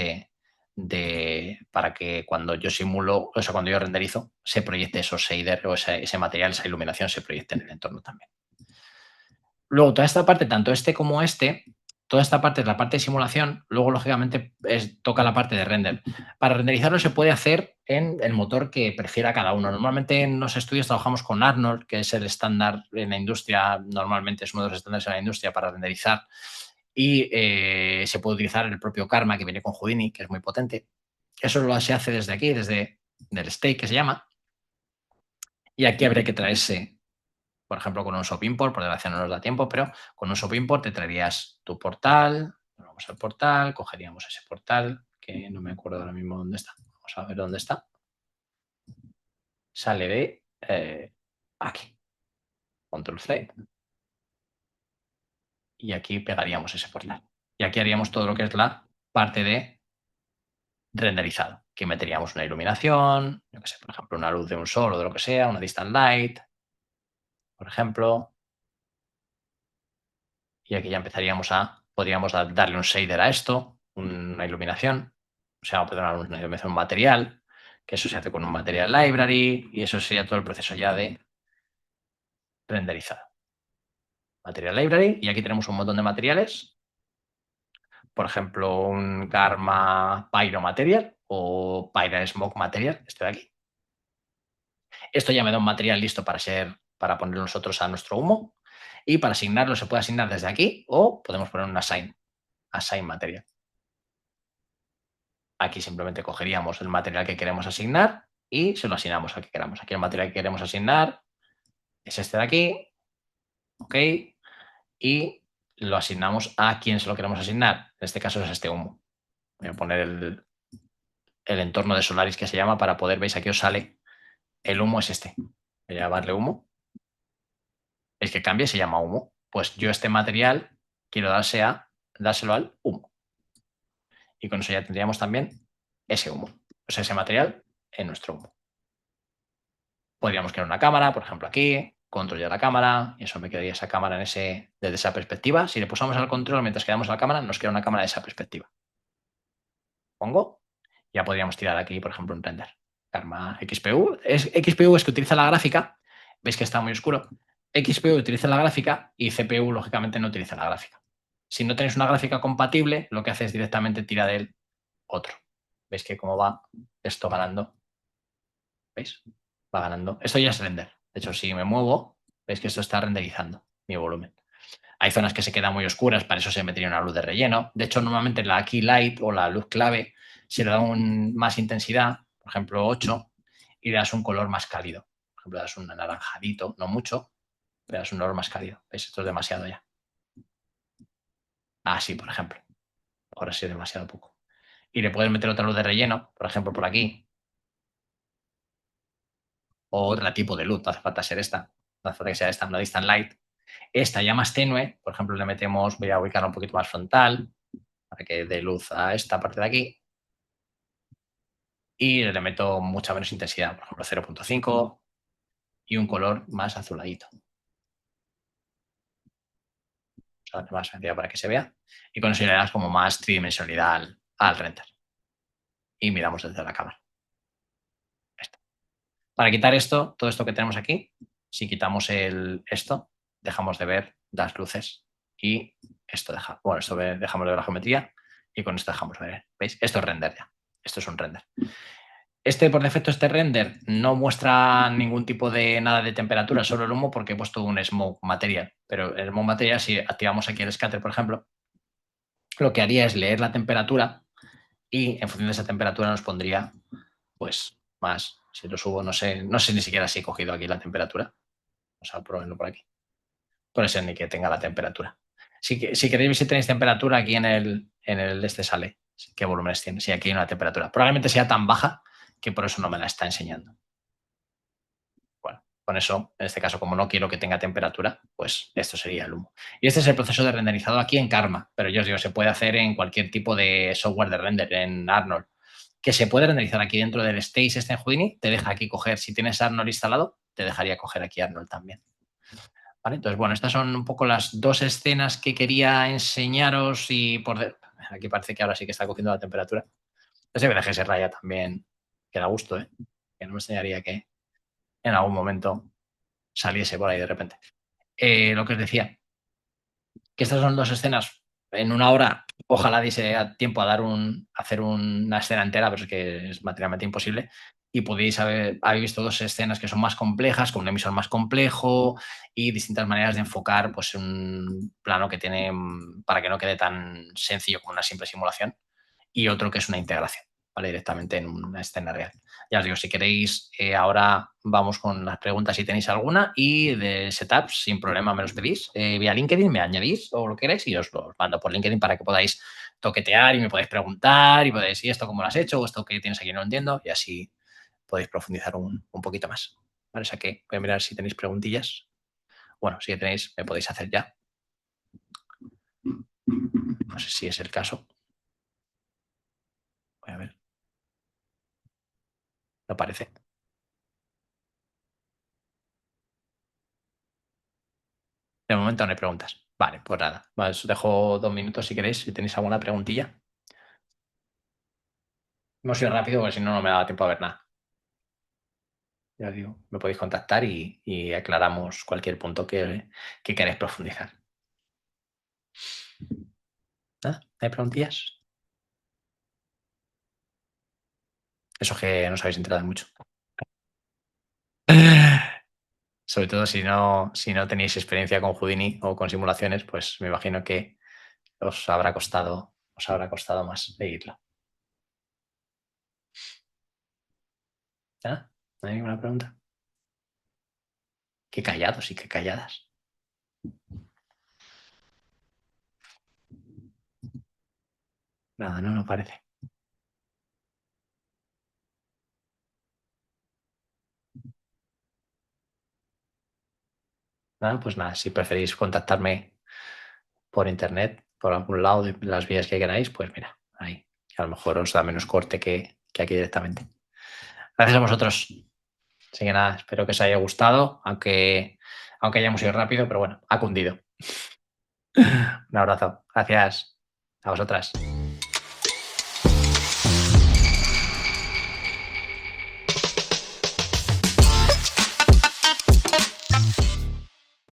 para que cuando yo simulo, o sea, cuando yo renderizo, se proyecte esos shader o ese material, esa iluminación se proyecte en el entorno también. Luego, toda esta parte, tanto este como este, toda esta parte es la parte de simulación, luego, lógicamente, toca la parte de render. Para renderizarlo se puede hacer en el motor que prefiera cada uno. Normalmente en los estudios trabajamos con Arnold, que es el estándar en la industria, normalmente es uno de los estándares en la industria para renderizar, y se puede utilizar el propio Karma, que viene con Houdini, que es muy potente. Eso se hace desde aquí, desde el stake, que se llama, y aquí habría que traerse, por ejemplo, con un SOP import, por desgracia no nos da tiempo, pero con un SOP import te traerías tu portal, vamos al portal, cogeríamos ese portal, que no me acuerdo ahora mismo dónde está. Vamos a ver dónde está. Sale de aquí. Control C. Y aquí pegaríamos ese portal. Y aquí haríamos todo lo que es la parte de renderizado, que meteríamos una iluminación, yo que sé, por ejemplo, una luz de un sol o de lo que sea, una distant light, por ejemplo. Y aquí ya podríamos darle un shader a esto, una iluminación, o sea, perdón, una iluminación material, que eso se hace con un material library y eso sería todo el proceso ya de renderizado. Material library y aquí tenemos un montón de materiales, por ejemplo, un Karma Pyro Material o Pyro Smoke Material, este de aquí. Esto ya me da un material listo para poner nosotros a nuestro humo y para asignarlo se puede asignar desde aquí o podemos poner un assign material. Aquí simplemente cogeríamos el material que queremos asignar y se lo asignamos al que queramos. Aquí el material que queremos asignar es este de aquí, ¿ok? Y lo asignamos a quien se lo queremos asignar. En este caso es este humo. Voy a poner el entorno de Solaris que se llama para poder, veis, aquí os sale, el humo es este. Voy a llamarle humo. Es que cambia y se llama humo. Pues yo este material quiero dárselo al humo. Y con eso ya tendríamos también ese humo. O sea, ese material en nuestro humo. Podríamos crear una cámara, por ejemplo, aquí, control ya la cámara, y eso me quedaría esa cámara desde esa perspectiva. Si le pulsamos al control mientras que damos a la cámara, nos queda una cámara de esa perspectiva. Pongo, ya podríamos tirar aquí, por ejemplo, un render. Karma XPU. XPU es que utiliza la gráfica, veis que está muy oscuro. XPU utiliza la gráfica y CPU, lógicamente, no utiliza la gráfica. Si no tenéis una gráfica compatible, lo que hace es directamente tirar del otro. ¿Veis que cómo va esto ganando? ¿Veis? Va ganando. Esto ya es render. De hecho, si me muevo, veis que esto está renderizando mi volumen. Hay zonas que se quedan muy oscuras, para eso se metería una luz de relleno. De hecho, normalmente la key light o la luz clave se le da más intensidad, por ejemplo 8, y le das un color más cálido. Por ejemplo, le das un anaranjadito, no mucho, le das un color más cálido. ¿Veis? Esto es demasiado ya. Así, por ejemplo. Ahora sí es demasiado poco. Y le puedes meter otra luz de relleno, por ejemplo, por aquí, o otro tipo de luz, no hace falta ser esta, no hace falta que sea esta, una distant light. Esta ya más tenue, por ejemplo, le metemos, voy a ubicarla un poquito más frontal, para que dé luz a esta parte de aquí. Y le meto mucha menos intensidad, por ejemplo, 0.5 y un color más azuladito. Más sencilla para que se vea. Y con eso le das como más tridimensionalidad al render. Y miramos desde la cámara. Esto. Para quitar esto, todo esto que tenemos aquí, si quitamos esto, dejamos de ver las luces y esto dejamos de ver la geometría y con esto dejamos de ver. ¿Veis? Esto es render ya. Esto es un render. Por defecto, este render no muestra ningún tipo de nada de temperatura, solo el humo, porque he puesto un smoke material. Pero el smoke material, si activamos aquí el scatter, por ejemplo, lo que haría es leer la temperatura y en función de esa temperatura nos pondría pues más. Si lo subo, no sé ni siquiera si he cogido aquí la temperatura. Vamos a probarlo por aquí. Puede ser ni que tenga la temperatura. Si queréis ver si tenéis temperatura, aquí en el este sale qué volúmenes tiene. Si aquí hay una temperatura. Probablemente sea tan baja que por eso no me la está enseñando. Bueno, con eso, en este caso, como no quiero que tenga temperatura, pues esto sería el humo. Y este es el proceso de renderizado aquí en Karma, pero yo os digo, se puede hacer en cualquier tipo de software de render, en Arnold, que se puede renderizar aquí dentro del Stage este en Houdini, te deja aquí coger, si tienes Arnold instalado, te dejaría coger aquí Arnold también. ¿Vale? Entonces, bueno, estas son un poco las dos escenas que quería enseñaros y aquí parece que ahora sí que está cogiendo la temperatura. Ese BDG se raya también, que da gusto, ¿eh? Que no me enseñaría que en algún momento saliese por ahí de repente. Lo que os decía, que estas son dos escenas en una hora, ojalá diese tiempo a hacer una escena entera, pero es que es materialmente imposible. Y podéis habéis visto dos escenas que son más complejas, con un emisor más complejo y distintas maneras de enfocar pues, un plano que tiene para que no quede tan sencillo como una simple simulación, y otro que es una integración, ¿vale? Directamente en una escena real. Ya os digo, si queréis, ahora vamos con las preguntas si tenéis alguna, y de setup, sin problema, me los pedís vía LinkedIn, me añadís o lo queréis y os los mando por LinkedIn para que podáis toquetear y me podáis preguntar y podéis, ¿y esto cómo lo has hecho? O esto que tienes aquí no lo entiendo, y así podéis profundizar un poquito más. ¿Vale? O sea que voy a mirar si tenéis preguntillas. Bueno, si tenéis, me podéis hacer ya. No sé si es el caso. Voy a ver. No parece. De momento no hay preguntas. Vale, pues nada. Vale, os dejo 2 minutos si queréis, si tenéis alguna preguntilla. Hemos ido rápido porque si no, no me daba tiempo a ver nada. Ya digo, me podéis contactar y aclaramos cualquier punto que queráis profundizar. ¿Nada? ¿No hay preguntillas? Eso que no os habéis enterado de mucho. Sobre todo si no tenéis experiencia con Houdini o con simulaciones, pues me imagino que os habrá costado más seguirlo. ¿Nada? ¿No hay ninguna pregunta? Qué callados y qué calladas. Nada, no parece. Nada, pues nada, si preferís contactarme por internet, por algún lado de las vías que queráis, pues mira, ahí. A lo mejor os da menos corte que aquí directamente. Gracias a vosotros. Así que nada, espero que os haya gustado, aunque hayamos ido rápido, pero bueno, ha cundido. Un abrazo. Gracias a vosotras.